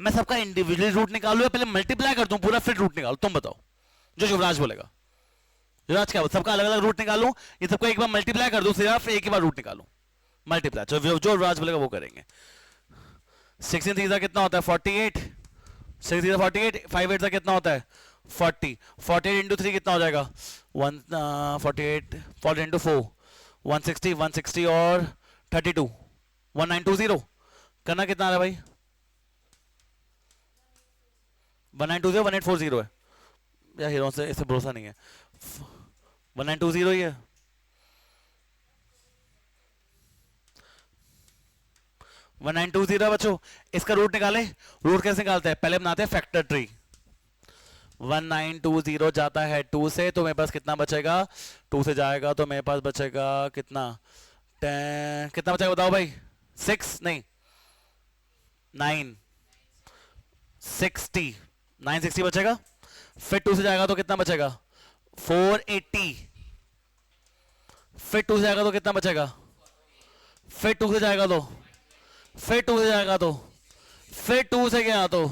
मैं सबका इंडिविजुअली रूट निकालू या पहले मल्टीप्लाई कर दूं पूरा फिर रूट निकालू? तुम बताओ, जो युवराज बोलेगा। युवराज क्या, सबका अलग अलग रूट निकालू, ये सबको एक बार मल्टीप्लाई कर दूं, सिर्फ एक ही बार रूट निकालू? मल्टीप्लाई, जो युवराज बोलेगा वो करेंगे। 16 3 कितना होता है? 48। 6 3 48, 5 8 कितना होता है? 40। 48 इंटू 3 कितना हो जाएगा? 48 40 इंटू 4 160, 160 और 32 1920। करना कितना आ रहा है भाई? 1920 1840 है। यार हीरो से इसे भरोसा नहीं है। 1920 ही है। वन नाइन टू जीरो बच्चों, इसका रूट निकाले। रूट कैसे निकालते हैं, पहले बनाते हैं फैक्टर ट्री। 1920 जाता है 2 से, तो मेरे पास कितना बचेगा, 2 से जाएगा तो मेरे पास बचेगा कितना, 10, कितना बचेगा बताओ भाई, 6 नहीं 9 60, 960 बचेगा। फिर 2 से जाएगा तो कितना बचेगा, 480। फिर 2 से जाएगा तो कितना बचेगा, फिर 2 से जाएगा तो, फिर 2 से जाएगा तो, फिर 2 से गया तो,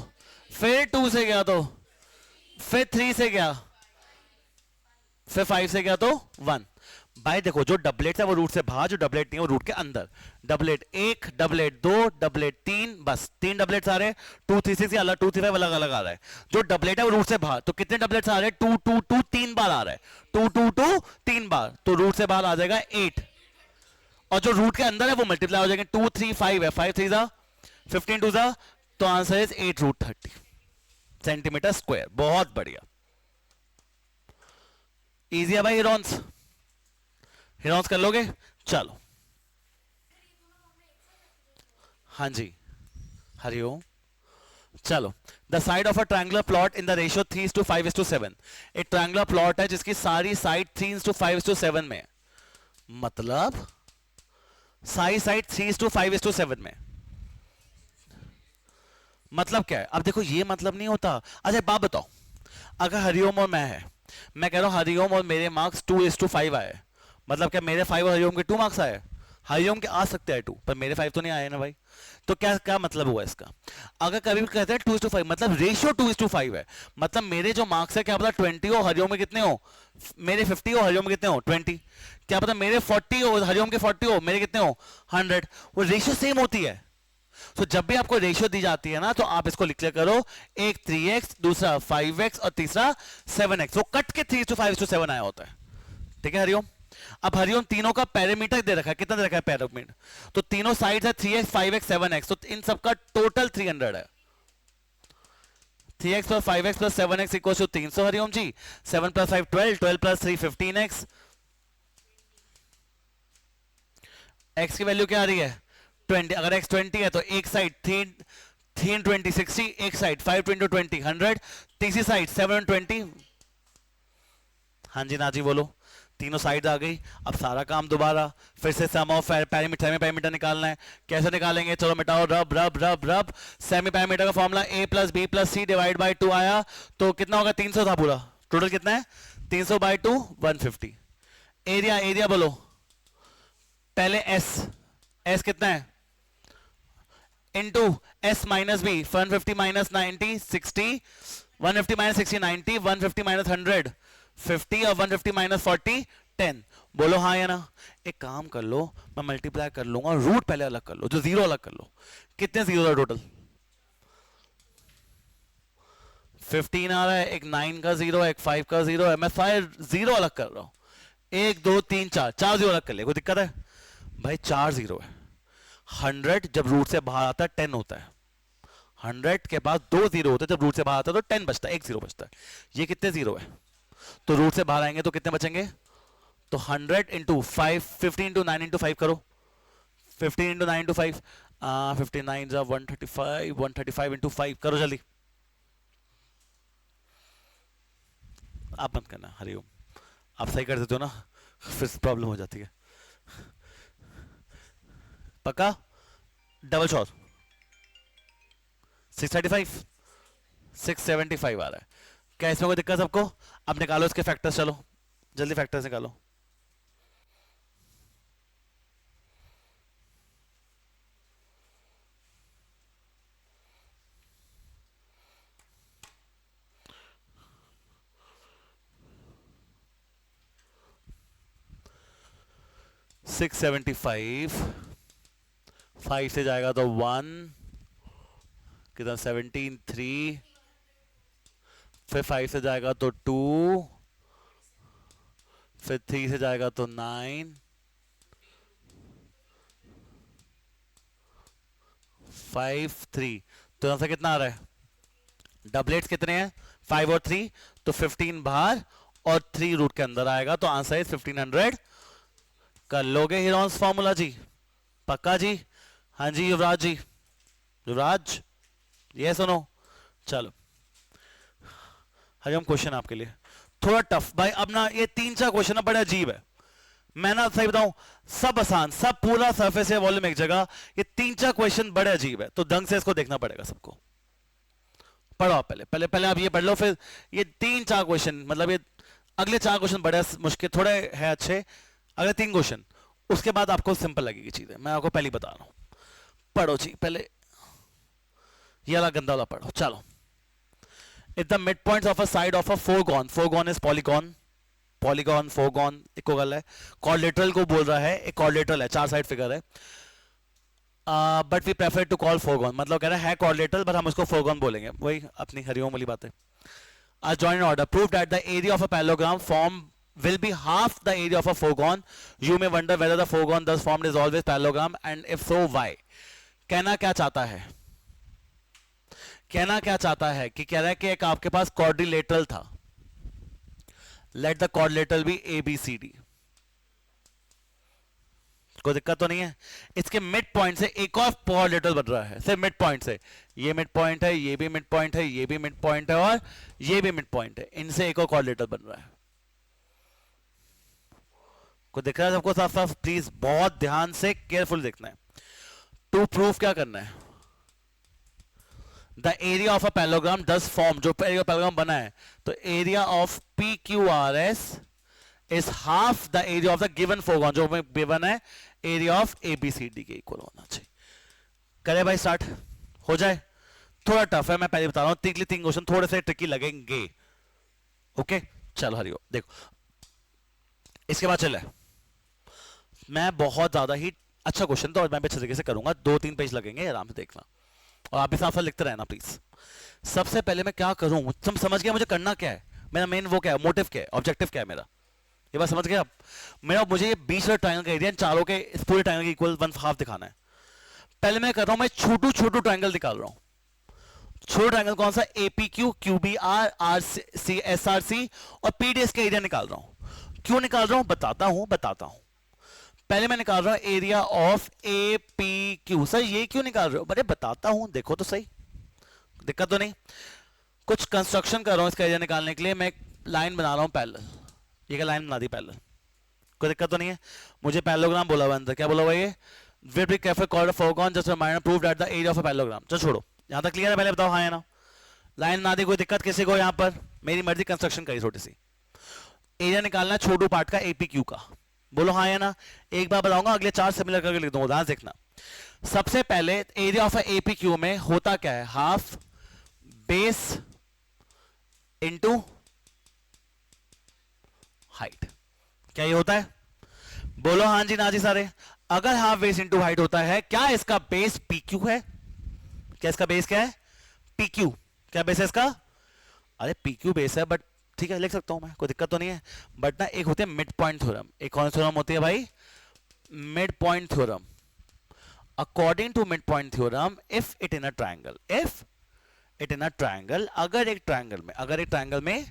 फिर 2 से गया तो, फिर 3 से गया, फिर 5 से गया तो 1। भाई देखो जो डबलेट है वो रूट से बाहर, जो डबलेट नहीं है वो रूट के अंदर। डबलेट 1, डबलेट 2, डबलेट 3, बस 3 डबलेट्स आ रहे हैं। 2 3 6 अलग, 2 3 5 अलग अलग आ रहा है। जो डबलेट है वो रूट से बाहर, तो कितने डबलेट्स आ रहे हैं, 2 2 2 3 बार आ रहा है, 2 2 2 3 बार, तो रूट से बाहर आ जाएगा 8। और जो रूट के अंदर है वो मल्टीप्लाई हो जाएंगे, 2 3 5 है, 5 3 जा 15 2 जा, तो आंसर इज 8√30 सेंटीमीटर स्क्वायर। बहुत बढ़िया, इजी है भाई। हिरॉन्स, हिरॉन्स कर लोगे, चलो। हाँ जी, हरिओम। चलो, the side of a triangular plot in the ratio 3:5:7। एक ट्रायंगुलर प्लॉट है जिसकी सारी साइड 3:5:7 में है। मतलब सारी साइड 3:5:7 में। मतलब क्या है, अब देखो ये मतलब नहीं होता। अच्छा एक बात बताओ, अगर हरिओम और मैं है, मैं कह रहा हूं हरिओम और मेरे मार्क्स 2:5 आए, मतलब क्या मेरे 5 और हरिओम के 2 मार्क्स आए। हरिओम के आ सकते हैं 2, पर मेरे 5 तो नहीं आए ना भाई। तो क्या क्या मतलब हुआ इसका, अगर कभी भी कहते हैं 2:5 मतलब रेशियो 2:5 है, मतलब मेरे जो मार्क्स है क्या पता 20 हो, हरिओम में कितने हो, मेरे 50 हो, हरिओम में कितने हो 20। क्या पता मेरे 40 हो, हरिओम के 40 हो, मेरे कितने हो 100। वो रेशियो सेम होती है। तो जब भी आपको रेशियो दी जाती है ना, तो आप इसको लिख लिया करो, एक 3x, दूसरा 5x और तीसरा 7x। वो कट के 3:5:7 आया होता है। ठीक है हरिओम। अब हरिओम तीनों का पैरामीटर दे रखा है, कितना दे रखा है पैरामीटर, तो तीनों साइड है 3x 5x 7x, तो इन सबका टोटल 300 है। 3x plus 5x plus 7x equal to 300 Hariom ji. 7 plus 5 12, 12 plus 3 15x। x की वैल्यू क्या आ रही है 20। अगर x 20 है तो एक साइड 3 20 60, एक साइड 5 20 20 100, तीसरी साइड 7 20। हाँ जी ना जी बोलो, तीनों साइड आ गई। अब सारा काम दोबारा फिर से सम ऑफ पैरामीटर, सेमी पैरामीटर निकालना है। कैसे निकालेंगे, चलो मिटाओ, रब रब रब रब। सेमी पैरामीटर का formula a plus B plus C divide by 2 आया, तो कितना होगा 300 था पूरा, टोटल कितना है 300 बाई 2 150। एरिया, एरिया बोलो पहले s, s कितना है into s minus B, 150 minus 90 60, 150 minus 60 90, 150 minus 100 50 और 150 माइनस 40 10। बोलो हाँ या ना। एक काम कर लो, मैं मल्टीप्लाई कर लूंगा, रूट पहले अलग कर लो, जो जीरो अलग कर लो। कितने जीरो है टोटल, 15 आ रहा है, एक 9 का जीरो है, एक 5 का जीरो है, मैं सारे जीरो अलग कर रहा हूं। 1 2 3 4, 4 जीरो अलग कर ले, कोई दिक्कत है भाई, 4 जीरो है। 100 जब रूट से बाहर आता है 10 होता है, 100 के बाद 2 जीरो होते हैं, जब रूट से बाहर आता है तो 10 बचता है, एक जीरो बचता है। ये कितने जीरो है, तो रूट से बाहर आएंगे तो कितने बचेंगे, तो 100 इंटू 5, 50 इंटू 9 इंटू 5 करो, 15 इंटू 9 इंटू 5, 59 जा 135, 135 इंटू 5 करो जल्दी। आप मत करना हरिओम, आप सही कर देते हो ना, फिर प्रॉब्लम हो जाती है। पक्का, डबल शॉट 635, 675 आ रहा है। क्या इसमें कोई दिक्कत सबको, अब निकालो इसके फैक्टर्स, चलो जल्दी फैक्टर्स निकालो। सिक्स 5 से जाएगा तो 1, कितना 17 3, फिर 5 से जाएगा तो 2, फिर 3 से जाएगा तो 9, 5 3, तो यहां से कितना आ रहा है, डबलेट्स कितने हैं 5 और 3, तो 15 बाहर और 3 रूट के अंदर आएगा, तो आंसर इज 1500। कर लोगे हीरोन्स फॉर्मूला जी? पक्का जी? हाँ जी युवराज जी, युवराज ये सुनो। चलो हरिओम, क्वेश्चन आपके लिए थोड़ा टफ भाई। अब ना ये 3-4 क्वेश्चन ना बड़े अजीब है, मैं ना सही बताऊं, सब आसान, सब पूरा सरफेस है वॉल्यूम एक जगह, ये 3-4 क्वेश्चन बड़े अजीब है, तो ढंग से इसको देखना पड़ेगा सबको। पढ़ो आप पहले पहले पहले आप ये पढ़ लो, फिर ये 3-4 क्वेश्चन, मतलब ये अगले 4 क्वेश्चन बड़े मुश्किल थोड़े है अच्छे, अगले 3 क्वेश्चन, उसके बाद आपको सिंपल लगेगी चीजें, मैं आपको पहले ही बता रहा हूं। पढ़ो जी पहले, ये वाला गंदा वाला पढ़ो। चलो, if the midpoints of a side of a foregone, foregone is polygon, polygon foregone equal है, quadrilateral को बोल रहा है, एक quadrilateral है, 4 साइड फिगर है, but we prefer to call foregone, मतलब कह रहा है quadrilateral बट हम उसको foregone बोलेंगे, वही अपनी हरिओम वाली बात है। As joined in order, prove that the area of a parallelogram form will be half the area of a foregone. You may wonder whether the foregone thus formed is always parallelogram, and if so, why? कहना क्या चाहता है, कहना क्या चाहता है कि कह रहा है कि एक आपके पास क्वाड्रिलेटरल था, let the quadrilateral be A B C D, कोई दिक्कत तो नहीं है। इसके मिड पॉइंट से एक और क्वाड्रिलेटरल बन रहा है, सिर्फ मिड पॉइंट से, ये मिड पॉइंट है, ये भी मिड पॉइंट है, ये भी मिड पॉइंट है, और ये भी मिड पॉइंट है, इनसे एक और क्वाड्रिलेटरल बन रहा है। कोई दिख रहा है सबको साफ साफ? प्लीज बहुत ध्यान से केयरफुल देखना है। टू प्रूफ क्या करना है, the area of a parallelogram does form, जो एरिया पैरेललोग्राम बना है, तो area of P Q R S is half the area of the given foreground, जो हमें गिवन है area of A B C D के इक्वल होना चाहिए। करे भाई स्टार्ट हो जाए। थोड़ा टफ है, मैं पहले बता रहा हूं, 3 क्वेश्चन थोड़े से ट्रिकी लगेंगे। ओके चलो हरिओ देखो, इसके बाद चले, मैं बहुत ज्यादा ही अच्छा क्वेश्चन तो और मैं भी अच्छे तरीके से करूंगा, 2-3 पेज लगेंगे, आराम से देखना, और आप भी साफ साफ लिखते रहना प्लीज। सबसे पहले मैं क्या करूं, तुम समझ गया मुझे करना क्या है, मेरा मेन वो क्या है, मोटिव क्या है, ऑब्जेक्टिव क्या है मेरा, ये बात समझ गए आप? मेरा मुझे ये बीच वाले ट्रायंगल का एरिया चारों के इस पूरे ट्रायंगल के इक्वल 1/2 दिखाना है। पहले मैं कर रहा हूं, मैं छोटू छोटू ट्रायंगल निकाल रहा हूं। छोटा ट्रायंगल कौन सा? एपीक्यू, क्यूबीआर, आरसी, एसआरसी और पीडीएस का एरिया निकाल रहा हूं। क्यों निकाल रहा हूं बताता हूं। पहले मैं निकाल रहा हूं एरिया ऑफ एपीक्यू। सर ये क्यों निकाल रहे हो? अरे बताता हूं, देखो तो सही, दिक्कत तो नहीं। कुछ कंस्ट्रक्शन कर रहा हूं इसका एरिया निकालने के लिए, मैं एक लाइन बना रहा हूं पैरेलल, ये क्या लाइन बना दी पैरेलल, कोई दिक्कत तो नहीं है। मुझे पैरेललोग्राम बोला हुआ अंदर, क्या बोला हुआ ये? Will be cafe called a foreground just minor proved at the area of a parallelogram. चलो छोड़ो, यहां तक क्लियर है? पहले बताओ हाँ या ना। लाइन बना दी, कोई दिक्कत किसी को? यहां पर मेरी मर्जी, कंस्ट्रक्शन करी छोटी सी, एरिया निकालना छोटू पार्ट का एपीक्यू का, बोलो हाँ या ना। एक बार बताऊंगा, अगले 4 सिमिलर करके लिख दूंगा, ध्यान देखना। सबसे पहले एरिया ऑफ एपीक्यू में होता क्या है? हाफ बेस इनटू हाइट, क्या ये होता है? बोलो हाँ जी ना जी सारे। अगर हाफ बेस इनटू हाइट होता है, क्या इसका बेस पीक्यू है? क्या इसका बेस क्या है? पीक्यू। क्या बेस है इसका? अरे पीक्यू बेस है, बट ठीक है लिख सकता हूं मैं, कोई दिक्कत तो नहीं है। बट ना एक होती है मिड पॉइंट थ्योरम, एक कौन सी थ्योरम होती है भाई? Mid point theorem. According to mid point theorem, if it in a triangle, अगर एक ट्रायंगल में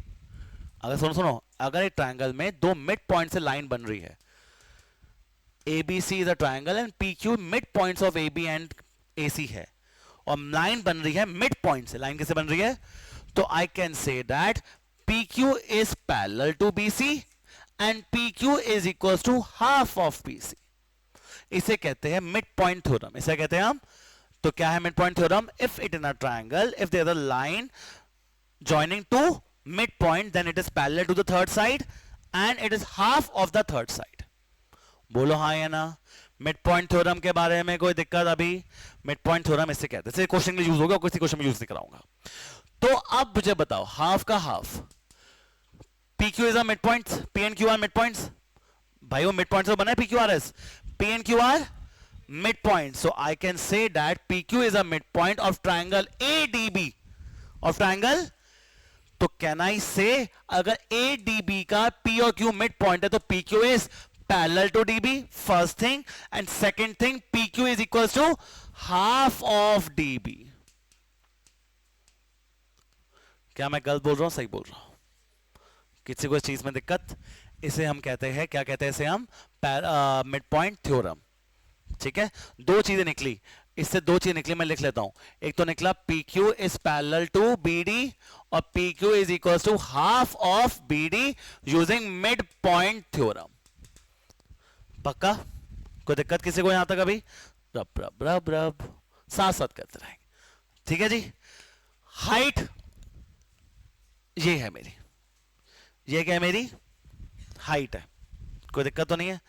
अगर सुनो, अगर एक ट्रायंगल में दो मिड पॉइंट से लाइन बन रही है, ABC is a triangle and PQ mid points of AB and AC है, और लाइन बन रही है मिड पॉइंट से, लाइन कैसे बन रही है? तो I can say that PQ is parallel to BC and PQ is equals to half of BC. इसे कहते हैं मिड पॉइंट थ्योरम, इसे कहते हैं हम। तो क्या है mid point theorem? If it in a triangle, if there is a line joining to midpoint, then it is parallel to the third side and it is half of the third side. बोलो हाँ या ना। Mid point theorem के बारे में कोई दिक्कत अभी? मिड पॉइंट थ्योरम इससे कहते हैं, क्वेश्चन में यूज होगा, किसी क्वेश्चन में यूज नहीं कराऊंगा। तो अब मुझे बताओ, हाफ का half, PQ is a midpoint, P and Q are midpoints, भाई वो midpoint से बना है PQRS, P and Q are midpoint, so I can say that PQ is a midpoint of triangle ADB, of triangle। तो can I से अगर ADB का P और Q मिड पॉइंट है, तो PQ is parallel to DB, first thing, and second thing, PQ is equals to half of DB। क्या मैं गलत बोल रहा हूं, सही बोल रहा हूं? किसी को इस चीज में दिक्कत? इसे हम कहते हैं, क्या कहते हैं इसे हम? Mid point theorem. ठीक है, दो चीजें निकली इससे, दो चीजें निकली, मैं लिख लेता हूं। एक तो निकला P Q is parallel to B D, और P Q is equal to half of B D using mid point theorem. पक्का? कोई दिक्कत किसी को यहां तक अभी? रब रब रब रब, साथ साथ करते रहेंगे। ठीक है जी। हाइट ये है मेरी, ये क्या है मेरी? हाइट है। कोई दिक्कत तो नहीं है?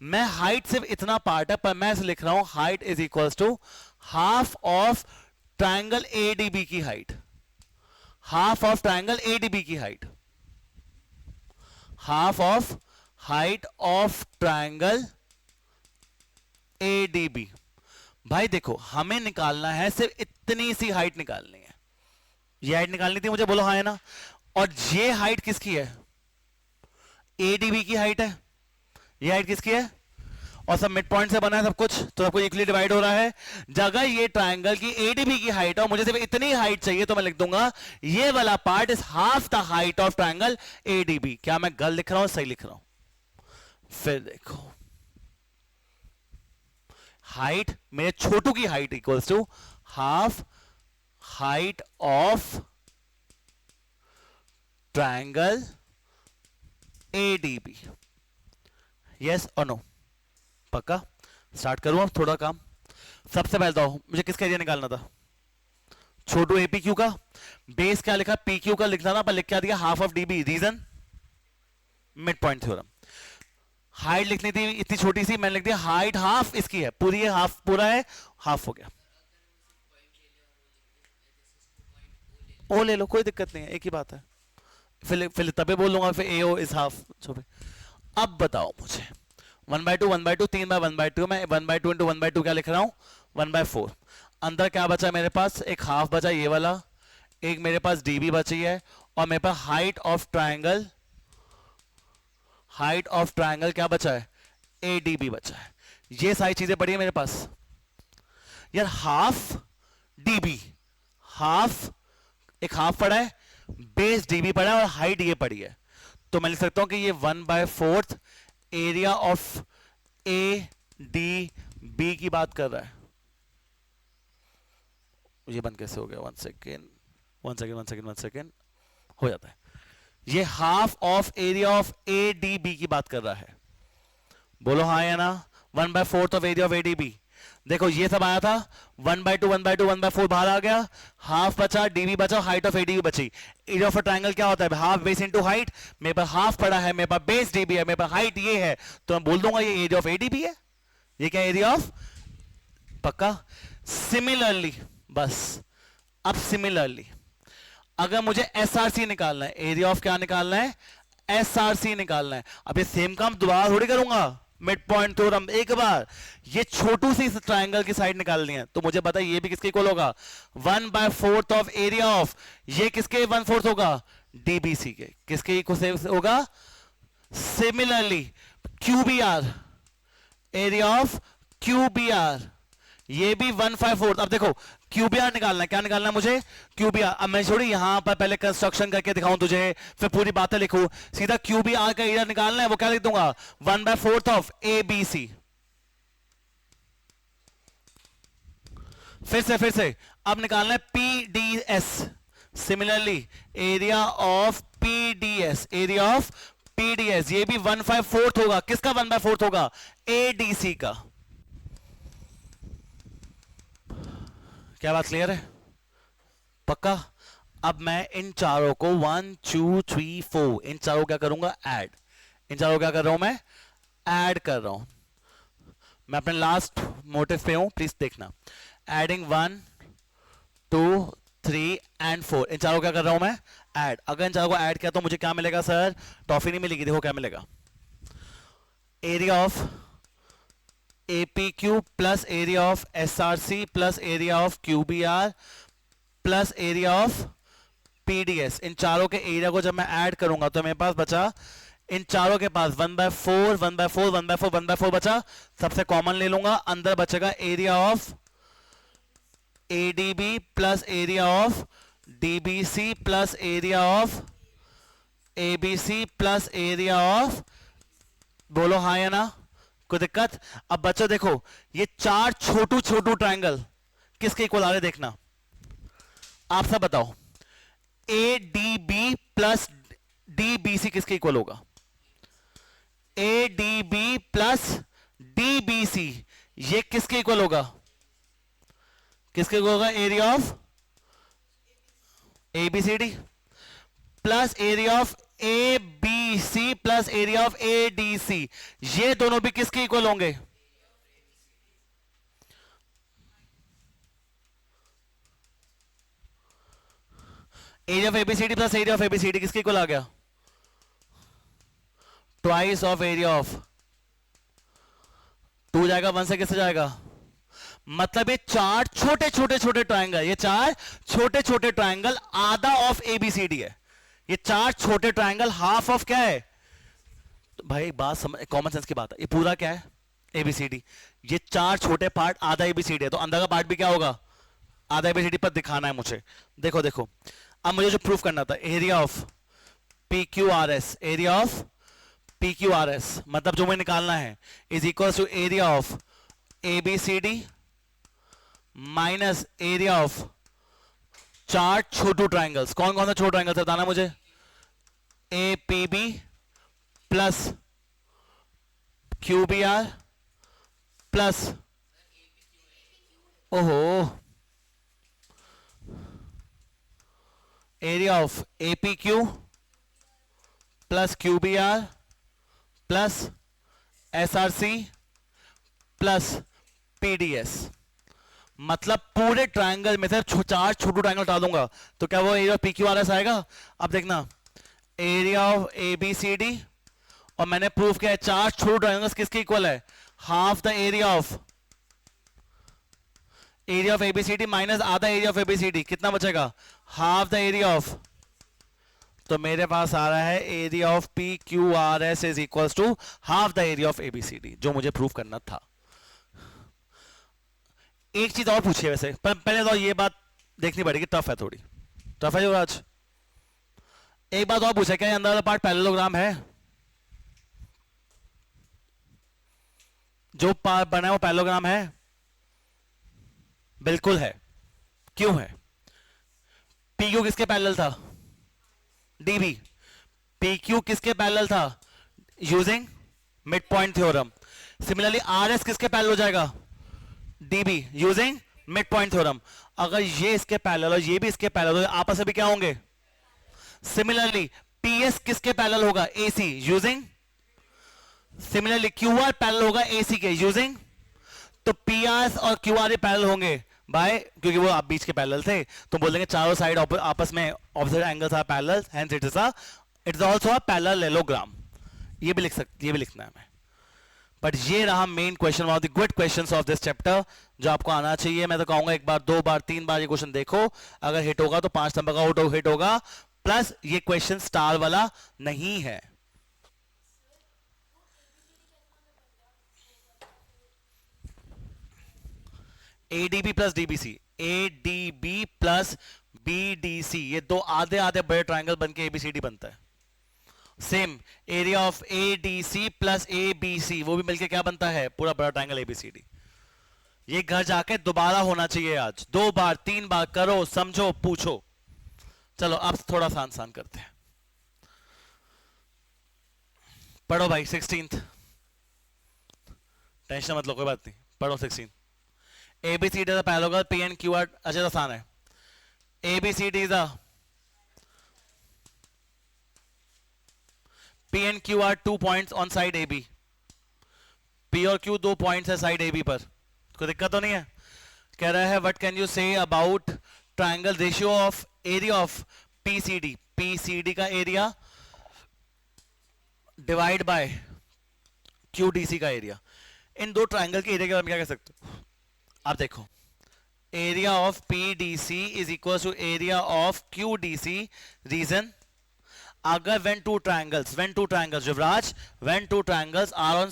मैं हाइट सिर्फ इतना पार्ट है, पर मैं इसे लिख रहा हूं height is equal to half of triangle ADB की height, half of triangle ADB की height, half of height of triangle ADB. भाई देखो, हमें निकालना है सिर्फ इतनी सी हाइट निकालनी है, ये हाइट निकालनी थी मुझे, बोलो हाँ है ना? और ये हाइट किसकी है? एडीबी की हाइट है। ये हाइट किसकी है? और सब मिड पॉइंट से बना है सब कुछ, तो सब कुछ इक्वली डिवाइड हो रहा है। जगह ये ट्रायंगल की एडीबी की हाइट और मुझे सिर्फ इतनी हाइट चाहिए, तो मैं लिख दूंगा ये वाला part is half the height of triangle ADB. क्या मैं गलत लिख रहा हूं, सही लिख रहा हूं? फिर देखो, हाइट मेरे छोटू की height equals to half height of triangle ADB. Yes और नो? पक्का? स्टार्ट करूं अब थोड़ा काम। सबसे पहले तो मुझे किसका एरिया निकालना था? छोटू एपी क्यू का। बेस क्या लिखा? पी क्यू का लिखना था, पर लिख क्या दिया? Half of DB. Reason? Mid point theorem. Height लिखनी थी इतनी छोटी सी, मैंने लिख दिया हाइट हाफ इसकी है, पूरी है, हाफ पूरा है, हाफ हो गया। ओ ले लो, कोई दिक्कत नहीं है, एक ही बात है। फिर तबे बोलूंगा फिर ए ओ इज हाफ। अब बताओ मुझे, 1/2 1/2 3 बाय 1/2 में 1/2 इंटू 1/2 क्या लिख रहा हूं? 1/4। अंदर क्या बचा मेरे पास? एक हाफ बचा ये वाला, एक मेरे पास डीबी बची है, और मेरे पास height of triangle, height of triangle क्या बचा है? एडीबी बचा है। ये सारी चीजें पड़ी है मेरे पास यार। हाफ डीबी, हाफ, एक हाफ पड़ा है, बेस डीबी पड़ा है, और हाइट ये पड़ी है। तो मैं लिख सकता हूं कि ये 1/4 area of A D B की बात कर रहा है। ये बंद कैसे हो गया? 1 सेकेंड 1 सेकेंड 1 सेकेंड 1 सेकेंड, हो जाता है। ये half of area of A D B की बात कर रहा है, बोलो हाँ या ना? 1/4 of area of A D B. देखो ये सब आया था, 1/2 1/2 1/4 बाहर आ गया, हाफ बचा, डीबी बचा, हाइट ऑफ एडीबी बची। एरिया ऑफ अ ट्रायंगल क्या होता है? Half base into height. मेरे पास हाफ पड़ा है, मेरे पास बेस डीबी है, मेरे पास हाइट ये है, तो मैं बोल दूंगा ये एरिया ऑफ एडीबी है। ये क्या एरिया ऑफ? पक्का? सिमिलरली, बस अब सिमिलरली अगर मुझे एसआरसी निकालना है, एरिया ऑफ क्या निकालना है? एसआरसी निकालना है। अब ये सेम काम दोबारा थोड़ी करूंगा, मिड पॉइंट थ्योरम एक बार, ये छोटू सी ट्रायंगल की साइड निकालनी है, तो मुझे पता है ये भी किसके इक्वल होगा? 1/4 ऑफ एरिया ऑफ, ये किसके 1/4 होगा? डीबीसी के। किसके इक्वल होगा? सिमिलरली क्यूबीआर, एरिया ऑफ क्यूबीआर, ये भी 1/4। अब देखो क्यूबीआर निकालना है, क्या निकालना है मुझे? क्यूबीआर। अब मैं छोड़ी यहां पर पहले कंस्ट्रक्शन करके दिखाऊं तुझे, फिर पूरी बातें लिखूं, सीधा क्यूबीआर का एरिया निकालना है, वो क्या लिख दूंगा? 1/4 ऑफ ए बी सी। फिर से अब निकालना है P D S. Similarly area of P D S, area of P D S, ये भी 1/4 होगा। किसका 1/4 होगा? ए डी सी का। क्या बात क्लियर है? पक्का? अब मैं इन चारों को 1 2 3 4 इन चारों क्या करूंगा? ऐड। इन चारों क्या कर रहा हूं मैं? ऐड कर रहा हूं। मैं अपने लास्ट मोटिव पे हूं, प्लीज देखना। एडिंग 1 2 3 एंड 4, इन चारों क्या कर रहा हूं मैं? ऐड। अगर इन चारों को ऐड किया तो मुझे क्या मिलेगा सर? टॉफी नहीं मिलेगी, देखो क्या मिलेगा? Area of APQ plus area of SRC plus area of QBR plus area of PDS। इन चारों के एरिया को जब मैं ऐड करूंगा तो मेरे पास बचा, इन चारों के पास 1/4 1/4 1/4 1/4 बचा, सबसे कॉमन ले लूंगा, अंदर बचेगा area of ADB plus area of DBC plus area of ABC plus area of, बोलो हाँ या ना, कोई दिक्कत? अब बच्चों देखो, ये चार छोटू छोटू ट्रायंगल किसके इक्वल आ रहे देखना, आप सब बताओ। A D B plus D B C किसके इक्वल होगा? A D B plus D B C, ये किसके इक्वल होगा? किसके इक्वल होगा? Area of A B C D plus area of A B C plus area of A D C, ये दोनों भी किसके इक्वल होंगे? Area of ABCD plus area of ABCD किसके इक्वल आ गया? ट्वाइस ऑफ एरिया ऑफ, 2 जाएगा 1 से किससे जाएगा? मतलब ये चार छोटे छोटे छोटे ट्रायंगल, ये चार छोटे छोटे ट्रायंगल आधा ऑफ एबीसीडी है। ये चार छोटे ट्रायंगल हाफ ऑफ क्या है? तो भाई बात समझ, कॉमन सेंस की बात है, ये पूरा क्या है? एबीसीडी। ये चार छोटे पार्ट आधा एबीसीडी है, तो अंदर का पार्ट भी क्या होगा? आधा एबीसीडी पर दिखाना है मुझे। देखो देखो, अब मुझे जो प्रूफ करना था, area of P Q R S, area of P Q R S मतलब जो मुझे निकालना है is equal to area of A B C D minus area of चार छोटू ट्राइंगल्स। कौन कौन सा छोटू ट्राइंगल्स बताना मुझे? A P B plus Q B R plus, ओहो, area of A P Q plus Q B R plus S R C plus PDS. मतलब पूरे ट्रायंगल में से चार छोटू ट्रायंगल हटा दूंगा तो क्या वो area P Q R S आएगा? अब देखना, area of A B C D, और मैंने प्रूफ किया है चार छोटू ट्रायंगल्स किसके इक्वल है? Half the area of ABCD minus आधा एरिया ऑफ एबीसीडी, कितना बचेगा? Half the area of. तो मेरे पास आ रहा है area of P Q R S is equal to half the area of ABCD, जो मुझे प्रूफ करना था। एक चीज और पूछिए वैसे, पर पहले तो ये बात देखनी पड़ेगी, टफ है थोड़ी, टफ है युवराज। एक बात और पूछा, क्या अंदर वाला पार्ट पैरेललोग्राम है? जो पार्ट बना है वो पैरेललोग्राम है? बिल्कुल है। क्यों है? पी क्यू किसके पैरेलल था? डीबी। पी क्यू किसके पैरेलल था? Using mid point theorem. Similarly R S किसके पैरेलल हो जाएगा? DB using mid point theorem. अगर ये इसके पैरेलल और ये भी इसके पैरेलल हो, आपस में भी क्या होंगे? सिमिलरली पीएस किसके पैरेलल होगा? AC using, similarly QR parallel होगा एसी के यूजिंग, तो पीआर और क्यूआर पैरेलल होंगे बाय, क्योंकि वो आप बीच के पैरेलल थे, तो बोलेंगे चारों साइड आपस में opposite angles are parallel, hence it is also a parallelogram. ये भी लिखना है हमें। बट ये रहा main question, one of the good questions of this chapter, जो आपको आना चाहिए। मैं तो कहूंगा एक बार, 2 बार, 3 बार ये क्वेश्चन देखो, अगर हिट होगा तो 5 नंबर का हिट होगा। प्लस ये क्वेश्चन स्टार वाला नहीं है। ADB plus DBC, ADB plus BDC, ये दो आधे आधे बड़े ट्रायंगल बनके एबीसीडी बनता है। Same area of ADC plus ABC, वो भी मिलके क्या बनता है? पूरा बड़ा ट्रायंगल एबीसीडी। ये घर जाके दोबारा होना चाहिए आज, 2 बार 3 बार करो, समझो, पूछो। चलो अब थोड़ा सा आसान करते हैं। पढ़ो भाई 16th, टेंशन मत लो, कोई बात नहीं, पढ़ो 16। ABCD is a parallelogram, P and Q are, अच्छा आसान है। ABCD is a P and Q are 2 points on side AB। P और Q 2 points है साइड AB पर, कोई दिक्कत तो नहीं है? कह रहा है what can you say about triangle ratio of area of PCD, PCD का एरिया डिवाइड बाय QDC का एरिया। इन दो ट्रायंगल के एरिया के बारे में क्या कह सकते हो आप? देखो, area of PDC is equal to area of QDC। Reason, अगर when two triangles युवराज, when two triangles are on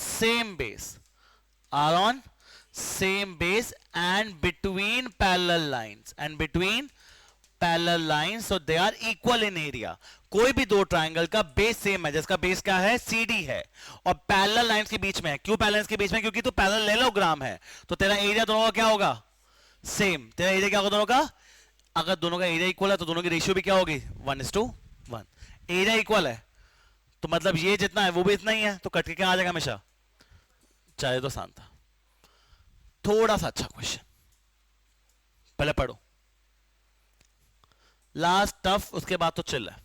same base and between parallel parallel line so they are equal in area. कोई भी दो triangle का base same है, जिसका base क्या है, CD है, और पैरेलल लाइंस के बीच में है। क्यों पैरेलल लाइंस के बीच में? क्योंकि तू पैरेललोग्राम है, तो तेरा एरिया दोनों का क्या होगा, सेम। तेरा एरिया क्या होगा दोनों का? अगर दोनों का एरिया इक्वल है तो दोनों की रेशियो भी क्या होगी, 1:1। एरिया इक्वल है तो मतलब ये जितना है वो भी इतना ही है, तो कट के क्या आ जाएगा हमेशा, चाहे तो आसान था। थोड़ा सा अच्छा क्वेश्चन, पहले पढ़ो, लास्ट टफ, उसके बाद तो चिल है।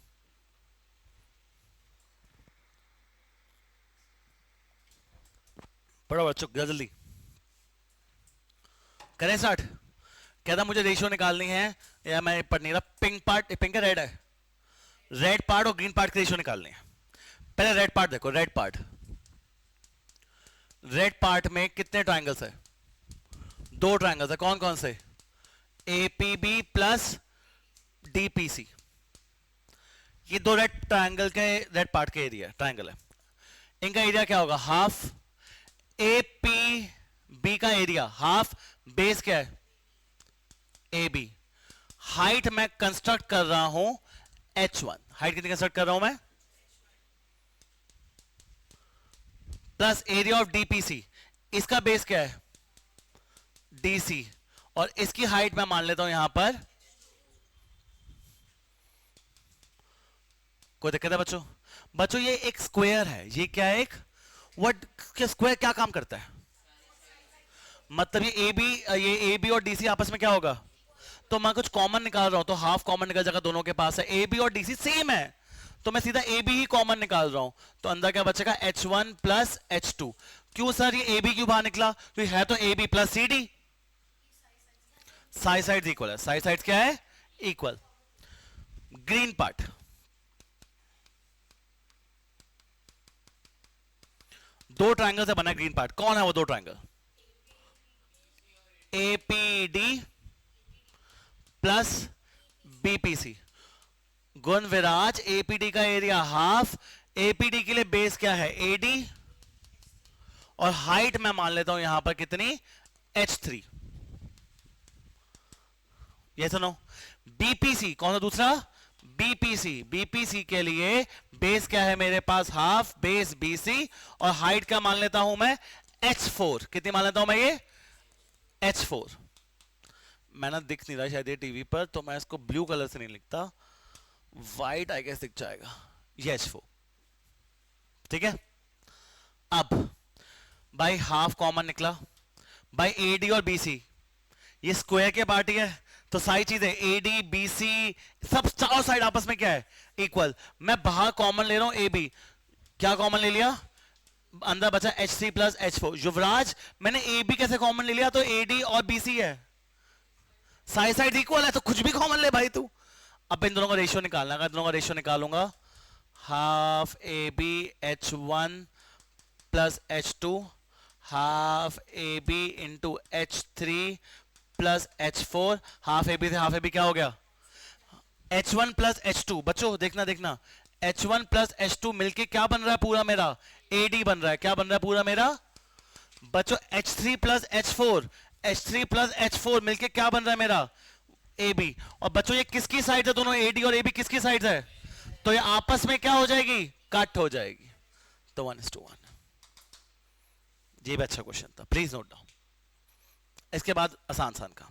पढ़ो बच्चों जल्दी करें स्टार्ट। कहता मुझे रेशियो निकालनी है, या मैं पढ़ नहीं रहा, पिंक पार्ट, पिंक है रेड है, रेड पार्ट और ग्रीन पार्ट की रेशियो निकालनी है। पहले रेड पार्ट देखो, रेड पार्ट, रेड पार्ट में कितने ट्राइंगल्स है, दो ट्राइंगल्स है, कौन कौन से, APB प्लस DPC। ये दो रेड ट्राइंगल के, रेड पार्ट के एरिया ट्राइंगल है, इनका एरिया क्या होगा, हाफ। APB का एरिया हाफ, बेस क्या है, AB। हाइट मैं कंस्ट्रक्ट कर रहा हूं H1, हाइट कितनी कंस्ट्रक्ट कर रहा हूं मैं, प्लस एरिया ऑफ DPC, इसका बेस क्या है, DC, और इसकी हाइट मैं मान लेता हूं यहां पर, कोई दिक्कत है बच्चों? बच्चों ये एक स्क्वायर है, ये क्या है, एक व्हाट, स्क्वायर क्या काम करता है, मतलब ये AB और DC आपस में क्या होगा, तो मैं कुछ कॉमन निकाल रहा हूं तो हाफ कॉमन निकल जाएगा, दोनों के पास है, AB और DC सेम है तो मैं सीधा AB ही कॉमन निकाल रहा हूं, तो अंदर क्या बचेगा, H1 प्लस H2। क्यों सर ये AB क्यों बाहर निकला, क्योंकि है तो AB plus CD, side side equal है, साइड साइड क्या है, इक्वल। ग्रीन पार्ट, दो ट्राइंगल से बना ग्रीन पार्ट, कौन है वो दो ट्राइंगल, APD प्लस BPC। गुण विराज, APD का एरिया हाफ, APD के लिए बेस क्या है, AD, और हाइट मैं मान लेता हूं यहां पर कितनी, H3। ये सुनो, BPC कौन सा दूसरा, BPC के लिए बेस क्या है मेरे पास, हाफ, बेस BC, और हाइट क्या मान लेता हूं मैं, H4। कितनी मान लेता हूं मैं ये, H4। मैं ना दिख नहीं रहा शायद ये टीवी पर, तो मैं इसको ब्लू कलर से नहीं लिखता, व्हाइट आई गेस दिख जाएगा, ये H4, ठीक है। अब बाई हाफ कॉमन निकला, बाई AD और BC, ये स्क्वायर के पार्टी है तो सारी चीजें AD BC सब चारों साइड आपस में क्या है, इक्वल। मैं बाहर कॉमन ले रहा हूं AB, क्या कॉमन ले लिया, अंदर बचा H3 प्लस H4। युवराज मैंने AB कैसे कॉमन ले लिया, तो AD और BC है, साइड साइड इक्वल है तो कुछ भी कॉमन ले भाई तू। अब इन दोनों का रेशियो निकालना, अगर दोनों का रेशियो निकालूंगा, half AB H1 plus H2, half AB into H3 plus H4, half AB से हाफ AB क्या हो गया, H1 प्लस H2। बच्चों देखना देखना, H1 प्लस H2 मिलके क्या बन रहा है पूरा मेरा, AD बन रहा है, क्या बन रहा है पूरा मेरा बच्चों, H3 plus H4, H3 plus H4 मिलके क्या बन रहा है मेरा, AB। और बच्चों ये किसकी साइड है, दोनों AD और AB किसकी साइड है, तो ये आपस में क्या हो जाएगी, कट हो जाएगी, तो 1:1। ये भी अच्छा क्वेश्चन था, प्लीज नोट डाउन। इसके बाद आसान आसान का,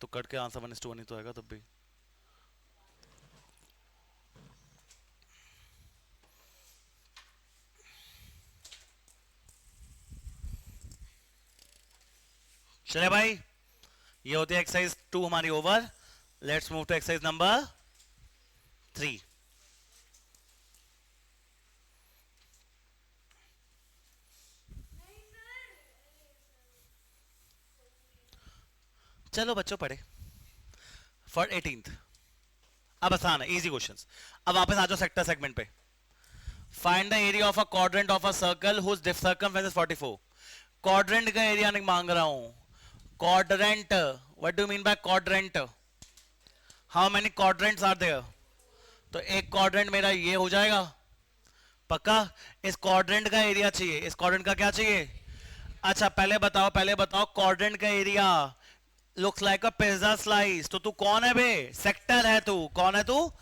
तो कट के आंसर 1:1 ही तो आएगा तब भी। चले भाई, ये होती है एक्सरसाइज 2 हमारी over. Let's move to exercise number 3। चलो बच्चों पढ़े फॉर 18th। अब आसान है, इजी क्वेश्चंस। अब वापस आ जाओ सेक्टर सेगमेंट पे। Find the area of a quadrant of a circle whose circumference is 44। Quadrant का एरिया नहीं मांग रहा हूं, quadrant. What do mean by quadrant, how many quadrants are there, तो एक क्वाड्रेंट मेरा ये हो जाएगा पक्का? इस क्वाड्रेंट का एरिया चाहिए, इस क्वाड्रेंट का क्या चाहिए? अच्छा पहले बताओ क्वाड्रेंट का area looks like a pizza slice, तो तू कौन है बे? सेक्टर है तू, कौन है तू?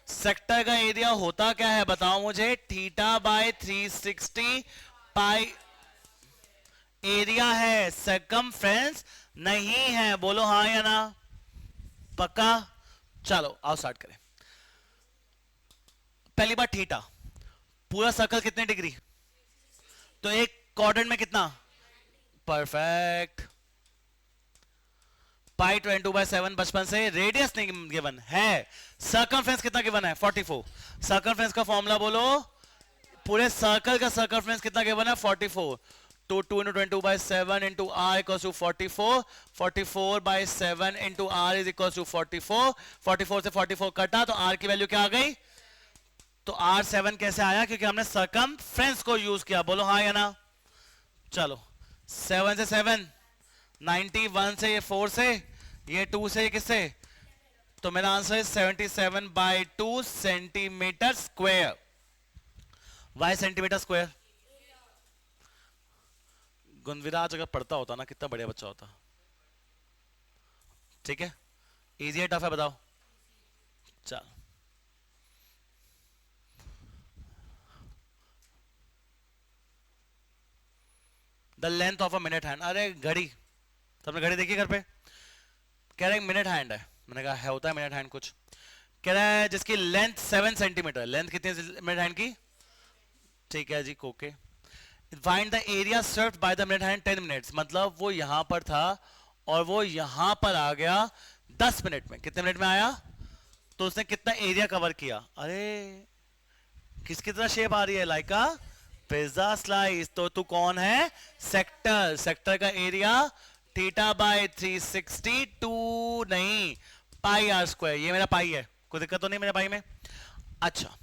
सेक्टर का एरिया होता क्या है बताओ मुझे? थीटा बाय 360 पाई एरिया है, सरकमफ्रेंस नहीं है। बोलो हाँ या ना? पक्का? चलो आओ स्टार्ट करें। पहली बात, थीटा पूरा सर्कल कितने डिग्री? तो एक क्वाड्रेंट में कितना? परफेक्ट। पाई 22/7 बचपन से। रेडियस नहीं गिवन है, सर्कमफ्रेंस कितना गिवन है? 44। सर्कमफ्रेंस का फॉर्मूला बोलो। पूरे सर्कल का सर्कमफ्रेंस कितना गिवन है? 44। तो 2 into 22/7 into r equals to 44. 44/7 into r is equals to 44. 44 से 44 कटा तो r की वैल्यू क्या आ गई? तो R7 कैसे आया? क्योंकि हमने सर्कमफ्रेंस को यूज किया। बोलो हाँ या ना? चलो 7 से 7 91 से, ये 4 से, ये 2 से, ये किससे? तो मेरा आंसर है 77/2 centimetre square. Why centimetre square. Gunviraj अगर पढ़ता होता ना कितना बढ़िया बच्चा होता। ठीक है, इजी है टफ है बताओ? चल the length of a minute hand. अरे घड़ी, सबने घड़ी देखी घर पे? कह रहा है मिनट हैंड है। मैंने कहा है, होता है मिनट हैंड कुछ। कह रहा है जिसकी लेंथ 7 सेंटीमीटर। लेंथ कितनी है मिनट हैंड की? ठीक है जी, okay. Find the area served by the minute hand 10 minutes. मतलब वो यहां पर था और वो यहां पर आ गया 10 मिनट में। कितने मिनट में आया? तो उसने कितना एरिया कवर किया? अरे किसकी तरह शेप आ रही है? Like a pizza slice. तो तू कौन है? सेक्टर। सेक्टर का एरिया थीटा बाय 360 नहीं, पाई आर स्क्वायर। ये मेरा पाई है, कोई दिक्कत तो नहीं मेरे पाई में? अच्छा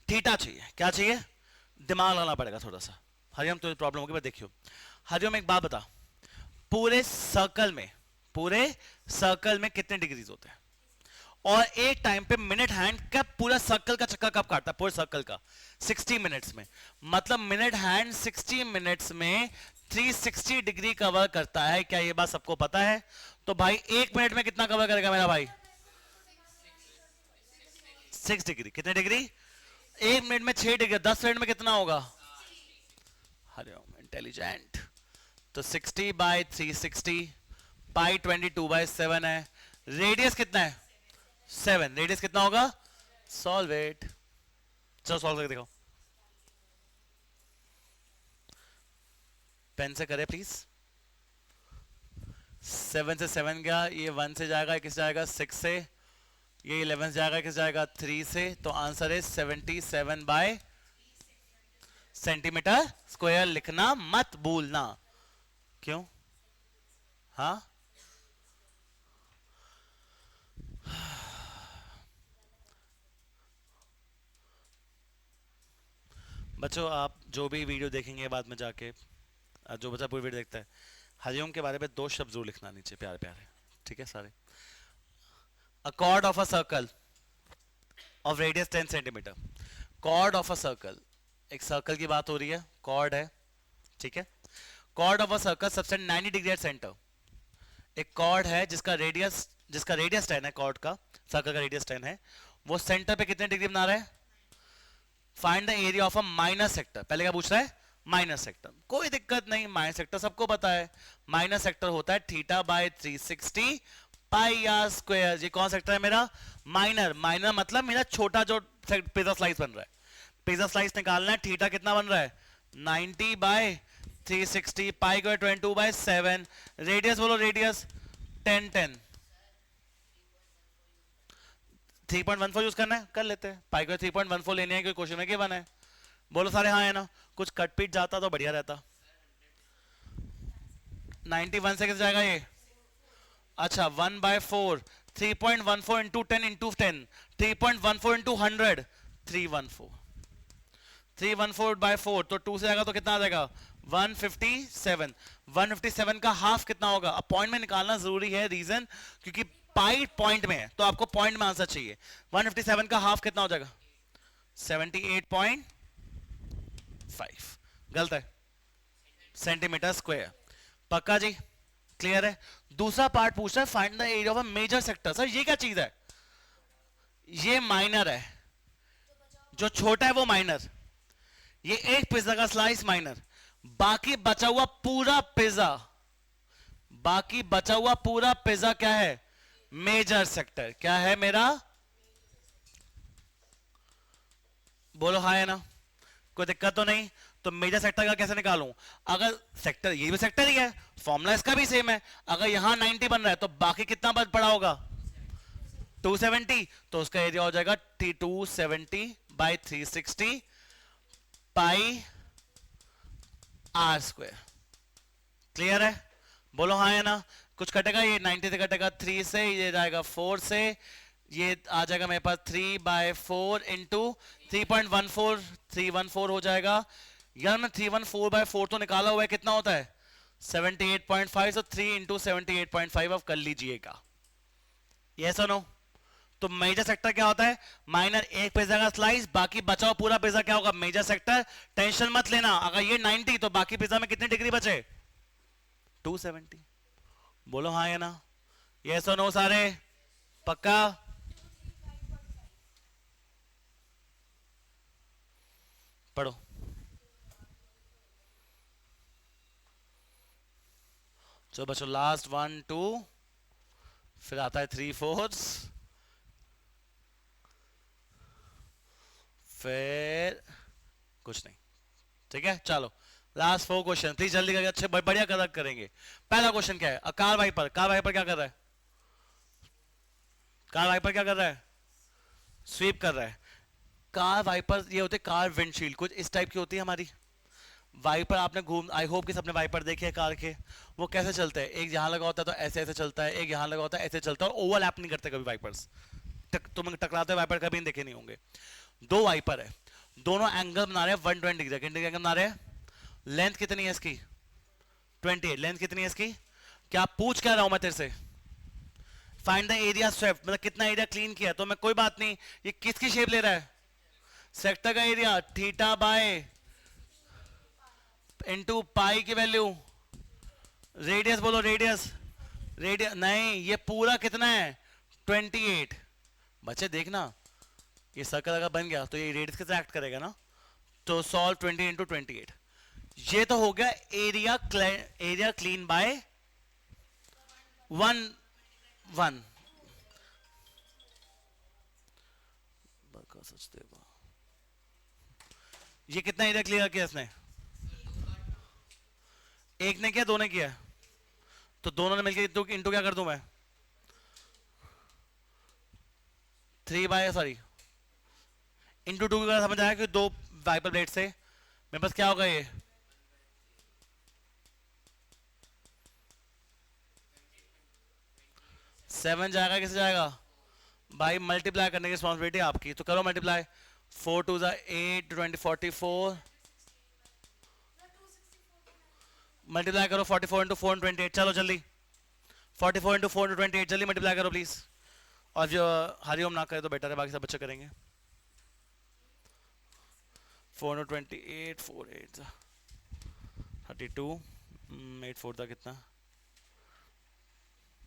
थीटा चाहिए, क्या चाहिए? दिमाग लगाना पड़ेगा थोड़ा सा। हरिओम तो प्रॉब्लम होगी, बस देखियो। हरिओम एक बात बता, पूरे सर्कल में कितने डिग्रीज होते हैं? और एक टाइम पे मिनट हैंड कब पूरा सर्कल का चक्कर कब काटता है? पूरे सर्कल का 60 मिनट्स में। मतलब मिनट हैंड 60 मिनट्स में 360 डिग्री कवर करता है। क्या ये बात सबको पता है? तो भाई एक मिनट में कितना कवर करेगा मेरा भाई? 6 डिग्री। कितने डिग्री? एक मिनट में 6 डिग्री। 10 मिनट में कितना होगा? हरिओम इंटेलिजेंट। तो 60/360 पाई 22/7 है। रेडियस कितना है? 7। रेडियस कितना होगा? Solve it. चलो सॉल्व करके देखो। पेन से करे प्लीज। 7 से 7 गया, ये 1 से जाएगा, किस जाएगा? 6 से। ये 11 से जाएगा, किस जाएगा? 3 से। तो आंसर है 77 बाय सेंटीमीटर स्क्वायर। लिखना मत भूलना। क्यों? हाँ बच्चों, आप जो भी वीडियो देखेंगे बाद में जाके, जो बच्चा पूरी वीडियो देखता है, हरिओम के बारे में 2 शब्द जरूर लिखना नीचे, प्यारे प्यारे। ठीक है सारे? A chord of a circle of radius 10 centimetre. Chord of a circle, एक सर्कल की बात हो रही है, कॉर्ड है। ठीक है, कॉर्ड ऑफ अ सर्कल सबसेंड 90 डिग्री एट सेंटर। एक कॉर्ड है जिसका रेडियस 10 है, कॉर्ड का, सर्कल का रेडियस 10 है, वो सेंटर पे कितने डिग्री बना रहा है? Find the area of a minus sector. पहले क्या पूछ रहा है? Minus sector. कोई दिक्कत नहीं, माइनस सेक्टर सबको पता है। माइनस सेक्टर होता है theta by 360 pi r square. ये कौन सेक्टर है मेरा? माइनर। माइनर मतलब मेरा छोटा जो पिज्जा स्लाइस बन रहा है। पिज्जा स्लाइस निकालना है, थीटा कितना बन रहा है? 90/360 पाई को 22/7। रेडियस बोलो, रेडियस 10 3.14 यूज करना है, कर लेते हैं। पाई को 3.14 लेने हैं, कोई क्वेश्चन में क्या बना है? बोलो सारे हाँ है ना? कुछ कटपीट जाता तो बढ़िया रहता। 91 से कैसे जाएगा ये? अच्छा 1/4। 3.14 इंटू 10 इंटू 10। 3.14 इंटू 100 314। 314/4 तो 2 से जाएगा तो कितना आ जाएगा? 157। 157 का हाफ कितना होगा? अब पॉइंट में निकालना जरूरी है, रीजन क्योंकि पाई पॉइंट में है तो आपको पॉइंट में आंसर चाहिए। 157 का हाफ कितना हो जाएगा? 78.5। 5। गलत है, सेंटीमीटर स्क्वायर। पक्का जी, क्लियर है। दूसरा पार्ट पूछ रहा है find the area of a major sector. Sir ये क्या चीज है? ये माइनर है, जो छोटा है वो माइनर। ये एक पिज्जा का स्लाइस माइनर, बाकी बचा हुआ पूरा पिज्जा, बाकी बचा हुआ पूरा पिज्जा क्या है? Major sector. क्या है मेरा? बोलो हाँ है ना, कोई दिक्कत तो नहीं। तो मेजर सेक्टर का कैसे निकालूं? अगर सेक्टर, ये भी सेक्टर ही है, फॉर्मूला इसका भी सेम है। अगर यहां 90 बन रहा है तो बाकी कितना पड़ा होगा? 270। तो उसका एरिया हो जाएगा 270 by 360 pi r square. Clear है? बोलो हाँ है ना। कुछ कटेगा, ये 90 से कटेगा 3 से, ये जाएगा 4 से, ये आ जाएगा मेरे पास 3/4 इंटू 3.14, 314 हो जाएगा। यार मैं 314/4 तो निकाला हुआ है, कितना होता है? 78.5। तो 3 इंटू 78.5 अब कर लीजिएगा। ये सुनो, तो मेजर सेक्टर क्या होता है? माइनर एक पिज्जा का स्लाइस, बाकी बचाओ पूरा पिज्जा क्या होगा? Major sector. टेंशन मत लेना, अगर ये 90 तो बाकी पिज्जा में कितनी डिग्री बचे? 270। बोलो हाँ या ना। ये सुनो सारे, पक्का? पढ़ो। चलो बच्चों, लास्ट 1 2, फिर आता है 3 4, फिर कुछ नहीं। ठीक है, चलो लास्ट 4 क्वेश्चन प्लीज जल्दी करके, अच्छे बढ़िया कदर करेंगे। पहला क्वेश्चन क्या है? Car wiper. कार वाइपर क्या कर रहा है? कार वाइपर क्या कर रहा है? स्वीप कर रहा है। कार वाइपर ये होते हैं कार विंडशील्ड, कुछ इस टाइप की होती है हमारी वाइपर। आपने घूम, आई होप कि सबने वाइपर देखे हैं कार के। वो कैसे चलते हैं? एक यहाँ लगा होता है तो ऐसे ऐसे चलता है, एक यहाँ लगा होता है ऐसे चलता है, और ओवरलैप नहीं करते कभी वाइपर्स। तुम टकराते वाइपर कभी नहीं देखे नहीं होंगे। दो वाइपर है, दोनों एंगल बना रहे हैं 120 डिग्री एंगल बना रहे हैं। लेंथ कितनी है इसकी? 28। लेंथ कितनी है इसकी? क्या पूछ क्या रहा हूं मैं तेरे से? फाइंड द एरिया स्वेप्ट, मतलब कितना एरिया क्लीन किया। तो मैं कोई बात नहीं, ये किसकी शेप ले रहा है? सेक्टर का एरिया, थीटा बाय इनटू पाई की वैल्यू। रेडियस बोलो, रेडियस। रेडियस नहीं, ये पूरा कितना है? 28। बच्चे देखना, ये सर्कल अगर बन गया तो ये रेडियस के साथ एक्ट करेगा ना। तो सॉल्व 20 इंटू 28। ये तो हो गया एरिया, एरिया क्लीन बाय 1 सोचते। ये कितना एरिया क्लियर किया इसने? एक ने किया, दो ने किया, तो दोनों ने मिलकर इंटू क्या कर दूं मैं? 3 इंटू 2 का समझ आया कि दो वाइपर ब्लेड से मेरे पास क्या होगा? ये 7 जाएगा, किसे जाएगा भाई? मल्टीप्लाई करने की रिस्पॉन्सिबिलिटी आपकी, तो करो मल्टीप्लाई। 4 2 8, 20 44, मल्टीप्लाई करो 44 इंटू 4 28। चलो जल्दी, 44 इंटू 4 28 जल्दी मल्टीप्लाई करो प्लीज। और जो हरिओम ना करे तो बेटर है, बाकी सब बच्चे करेंगे। 4 28, 4 8 32, 8 4 था कितना?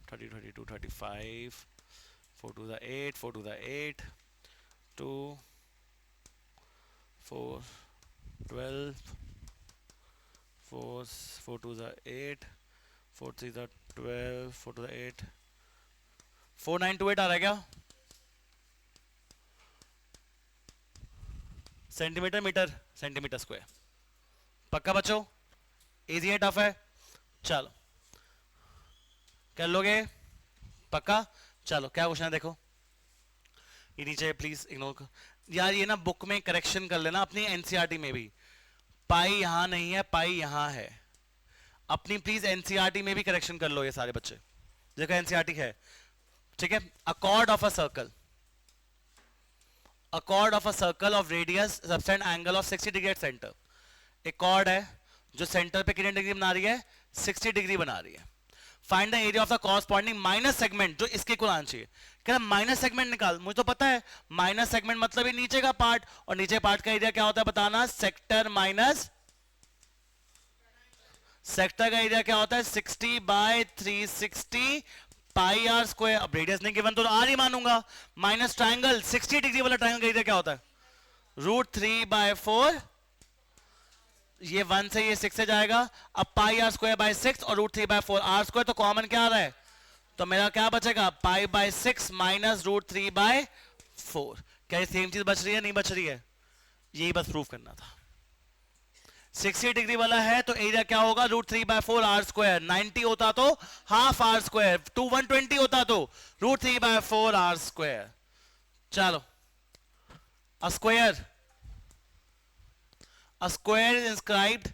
30 32 35, 4 2 8, 4 2 8, 2 4 12, 4 2 8, 4 3 12, 4 2 8, 4928 आ रहा है क्या? Centimetre metre centimetre square. पक्का बच्चों? इजी है, टफ है? चलो कर लोगे? पक्का? चलो क्या क्वेश्चन है देखो, ये नीचे प्लीज इग्नोर कर यार। ये ना बुक में करेक्शन कर लेना, अपनी एनसीईआरटी में भी पाई यहां नहीं है, पाई यहां है। अपनी प्लीज एनसीईआरटी में भी करेक्शन कर लो ये सारे बच्चे, देखो एनसीईआरटी है। ठीक है, accord of a circle, a chord of a circle of radius subtend angle of 60 degree at centre. एक chord है जो सेंटर पे कितनी डिग्री बना रही है? 60 डिग्री बना रही है। Find the area of the corresponding minus segment, जो इसके इक्वल आना चाहिए। कह रहा माइनस सेगमेंट निकाल, मुझे तो पता है माइनस सेगमेंट मतलब ये नीचे का पार्ट, और नीचे पार्ट का एरिया क्या होता है बताना, सेक्टर माइनस सेक्टर का एरिया क्या होता है 60/360 पाई आर स्क्वायर। अब रेडियस नहीं गिवन तो आर ही मानूंगा, माइनस ट्राइंगल 60 डिग्री वाला ट्राइंगल का एरिया क्या होता है √3/4, ये 1 से ये 6 से जाएगा, अब पाई आर स्क्वायर बाय 6 और √3/4 आर स्क्वायर तो कॉमन क्या आ रहा है, तो मेरा क्या बचेगा π/6 माइनस √3/4। क्या ये सेम चीज बच रही है नहीं बच रही है, यही बस प्रूफ करना था। 60 डिग्री वाला है तो एरिया क्या होगा √3/4 आर स्क्वायर, 90 होता तो हाफ आर स्क्वायर, 120 होता तो √3/4 आर स्क्वायर। चलो a square is inscribed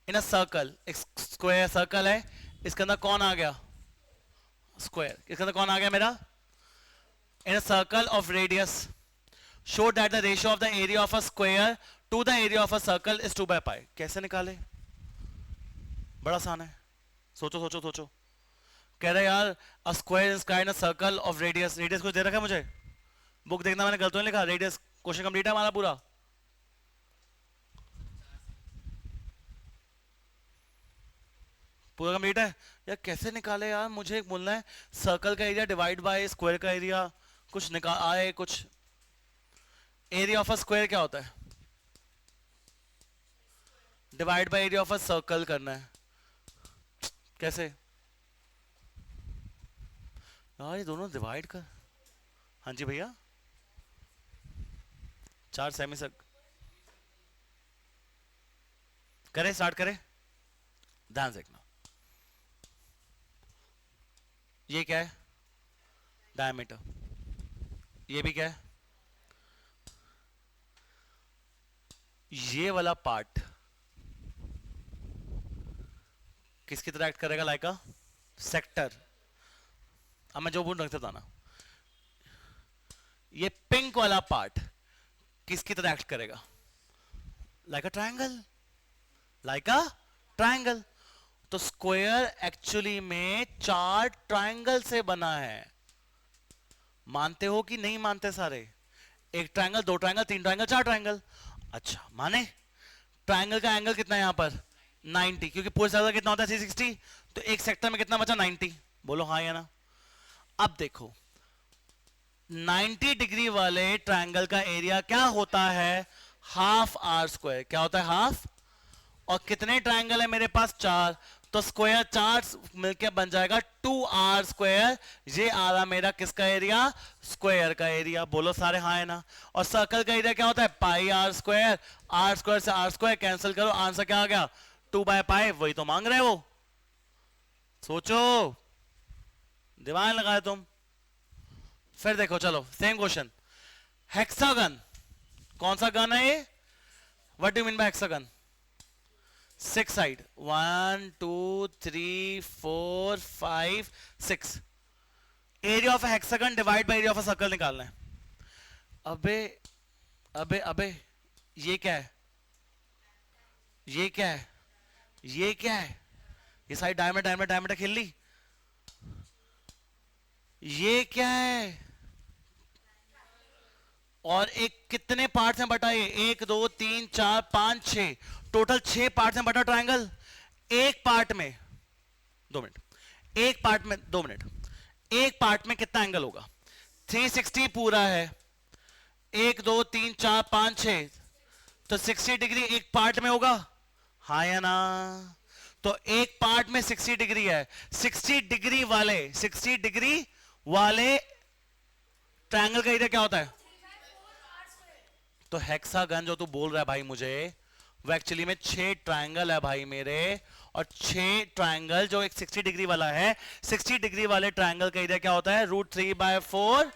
in a circle, एक स्क्वायर सर्कल है, इसके अंदर कौन आ गया स्क्वायर, इसके अंदर कौन आ गया मेरा, in a circle of radius show that the ratio of the area of a square to the area of a circle is 2/π। कैसे निकाले, बड़ा आसान है, सोचो सोचो सोचो। कह रहे यार a square is inscribed in a circle of radius, radius कुछ दे रखा है मुझे, बुक देखना मैंने गलत नहीं लिखा, रेडियस क्वेश्चन कंप्लीट है हमारा पूरा। पूरा कंप्लीट है यार, कैसे निकाले यार, मुझे बोलना है सर्कल का एरिया डिवाइड बाय स्क्वायर का एरिया, कुछ निकाल आए कुछ। एरिया ऑफ अ स्क्वायर क्या होता है, divide by area of a circle करना है, कैसे यार ये दोनों डिवाइड कर, हाँ जी भैया 4 सेमी सक करें, स्टार्ट करें, ध्यान से देखना। ये क्या है डायमीटर, ये भी क्या है, ये वाला पार्ट किसकी तरह एक्ट करेगा, लाइक अ सेक्टर। अब मैं जो बोल रखता था ना, ये पिंक वाला पार्ट किसकी तरह एक्ट करेगा, like a triangle, like a triangle. तो स्क्वायर एक्चुअली में 4 ट्रायंगल से बना है, मानते हो कि नहीं मानते सारे, 1 ट्रायंगल 2 ट्रायंगल 3 ट्रायंगल 4 ट्रायंगल। अच्छा माने ट्रायंगल का एंगल कितना है यहां पर 90, क्योंकि पूरे सर्कल कितना होता है 360, तो एक सेक्टर में कितना बचा 90, बोलो हाँ या ना। अब देखो 90 डिग्री वाले ट्रायंगल का एरिया क्या होता है हाफ आर स्क्वायर, क्या होता है हाफ, और कितने ट्रायंगल है मेरे पास 4, तो स्क्वायर 4 मिलकर बन जाएगा 2r स्क्वायर, ये आ रहा मेरा किसका एरिया स्क्वायर का एरिया, बोलो सारे हाँ है ना। और सर्कल का एरिया क्या होता है πr स्क्वायर, r स्क्वायर से r स्क्वायर कैंसिल करो, आंसर क्या आ गया 2/π, वही तो मांग रहे हो, सोचो दिमाग लगाए तुम। फिर देखो चलो सेम क्वेश्चन, हेक्सागन, कौन सा गन है ये, what do mean bye hexagon, 6 side 1 2 3 4 5 6, area of hexagon divide by area of a circle निकालना है। अबे अबे अबे ये क्या है, ये क्या है, ये क्या है, ये साइड डायमीटर डायमीटर डायमीटर खेल ली, ये क्या है, और एक कितने पार्ट्स में बटा, ये 1 2 3 4 5 6, टोटल 6 पार्ट्स में बटा ट्रायंगल। एक पार्ट में 2 मिनट, एक पार्ट में 2 मिनट, एक पार्ट में कितना एंगल होगा 360 पूरा है, 1 2 3 4 5 6, तो 60 डिग्री एक पार्ट में होगा, हाँ या ना। तो एक पार्ट में 60 डिग्री है, 60 डिग्री वाले ट्रायंगल का एरिया क्या होता है, तो हेक्सागन जो तू बोल रहा है भाई मुझे, वो एक्चुअली में 6 ट्रायंगल है भाई मेरे, और 6 ट्रायंगल जो एक 60 डिग्री वाला है, 60 डिग्री वाले ट्रायंगल का एरिया क्या होता है √3/4,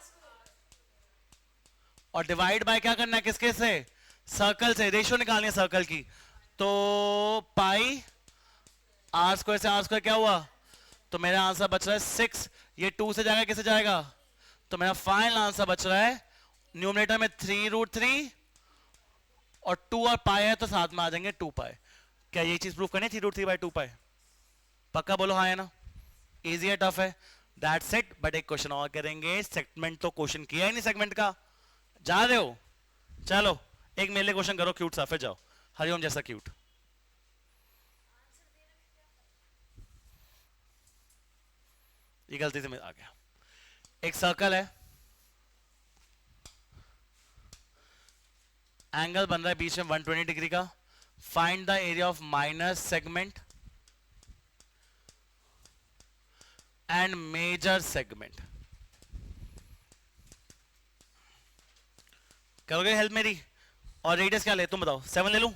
और डिवाइड बाय क्या करना है किसके से, सर्कल से, रेशियो निकालनी है सर्कल की, तो पाई आर स्क्वायर से आर स्क्वायर क्या हुआ, तो मेरा आंसर बच रहा है 6, ये 2 से जाएगा किससे जाएगा, तो मेरा फाइनल आंसर बच रहा है न्यूमरेटर में 3√3 और 2 और पाई है तो साथ में आ जाएंगे 2π। क्या ये चीज प्रूफ करनी है 3√3/2π, पक्का बोलो हाँ है ना, इजी है टफ है, दैट्स इट। बट एक क्वेश्चन और करेंगे, सेगमेंट तो क्वेश्चन किया ही नहीं सेगमेंट का, जा रहे हो? चलो एक मेले क्वेश्चन करो क्यूट सा, फिर जाओ। हरिओम जैसा क्यूट। ये गलती से आ गया। एक सर्कल है, एंगल बन रहा है बीच में 120 डिग्री का। Find the area of minor segment and major segment. करोगे हेल्प मेरी? और रेडियस क्या ले तुम बताओ, 7 ले लूं?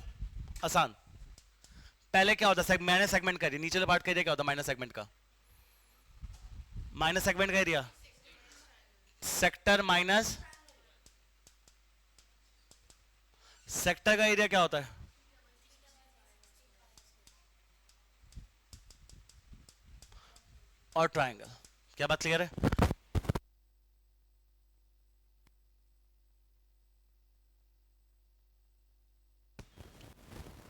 आसान। पहले क्या होता है, माइनर सेगमेंट का एरिया, नीचे पार्ट का एरिया क्या होता है माइनर सेगमेंट का? माइनस सेगमेंट का एरिया सेक्टर माइनस सेक्टर का एरिया क्या होता है? और ट्रायंगल। क्या बात क्लियर है?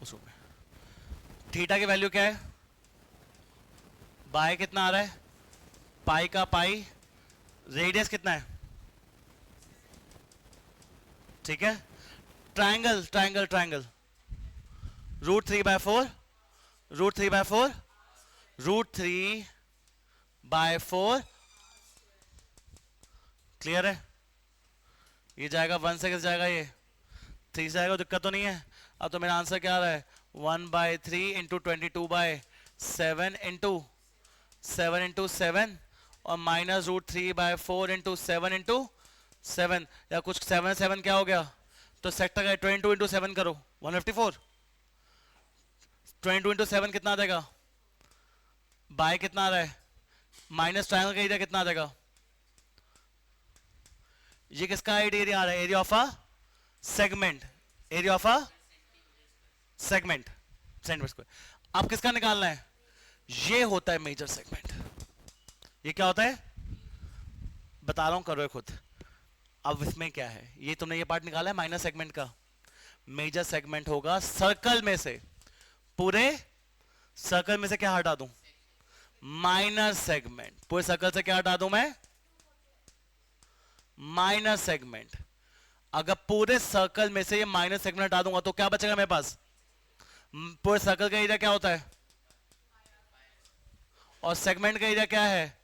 उसमें थीटा की वैल्यू क्या है? बाय कितना आ रहा है? पाई का पाई। रेडियस कितना है? ठीक है। Triangle triangle triangle √3/4 √3/4 √3/4। क्लियर है? ये जाएगा 1 से, किस जाएगा? ये 3 से आएगा, दिक्कत तो नहीं है। अब तो मेरा आंसर क्या आ रहा है? 1/3 इंटू 22/7 इंटू 7 इंटू 7 और माइनस √3/4 इंटू 7 इंटू 7, या कुछ 7 7 क्या हो गया? तो सेक्टर का 22 इंटू 7 करो, 154। 22 इंटू 7 कितना आ जाएगा? बाय कितना आ रहा है? माइनस ट्रायंगल का एरिया कितना आ जाएगा? ये किसका एरिया आ रहा है? Area of a segment, area of a segment, centimetre square. अब किसका निकालना है? ये होता है मेजर सेगमेंट। ये क्या होता है बता रहा हूं, करो खुद। अब इसमें क्या है, ये तुमने ये पार्ट निकाला है माइनर सेगमेंट का। मेजर सेगमेंट होगा सर्कल में से, पूरे सर्कल में से क्या हटा दूं? Minor segment. पूरे सर्कल से क्या हटा दूं मैं? Minor segment. अगर पूरे सर्कल में से ये माइनर सेगमेंट हटा दूंगा तो क्या बचेगा मेरे पास? पूरे सर्कल का एरिया क्या होता है? और सेगमेंट का एरिया क्या है?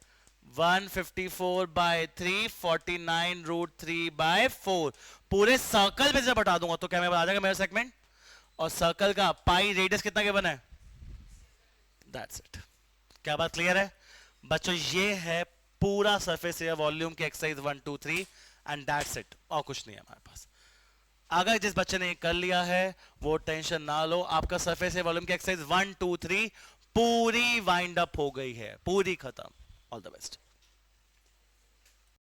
154/3 49 √3/4। पूरे सर्कल में जब हटा दूंगा तो क्या मेरे आ जाएगा मेरा सेगमेंट? और सर्कल का पाई रेडियस कितना के बना है? That's it. क्या बात क्लियर है बच्चों? ये है पूरा सरफेस एरिया वॉल्यूम की एक्सरसाइज 1 2 3 एंड दैट्स इट, और कुछ नहीं है हमारे पास। अगर जिस बच्चे ने कर लिया है वो टेंशन ना लो, आपका सरफेस एरिया वॉल्यूम की एक्सरसाइज 1 2 3 पूरी वाइंड अप हो गई है, पूरी खत्म। All the best.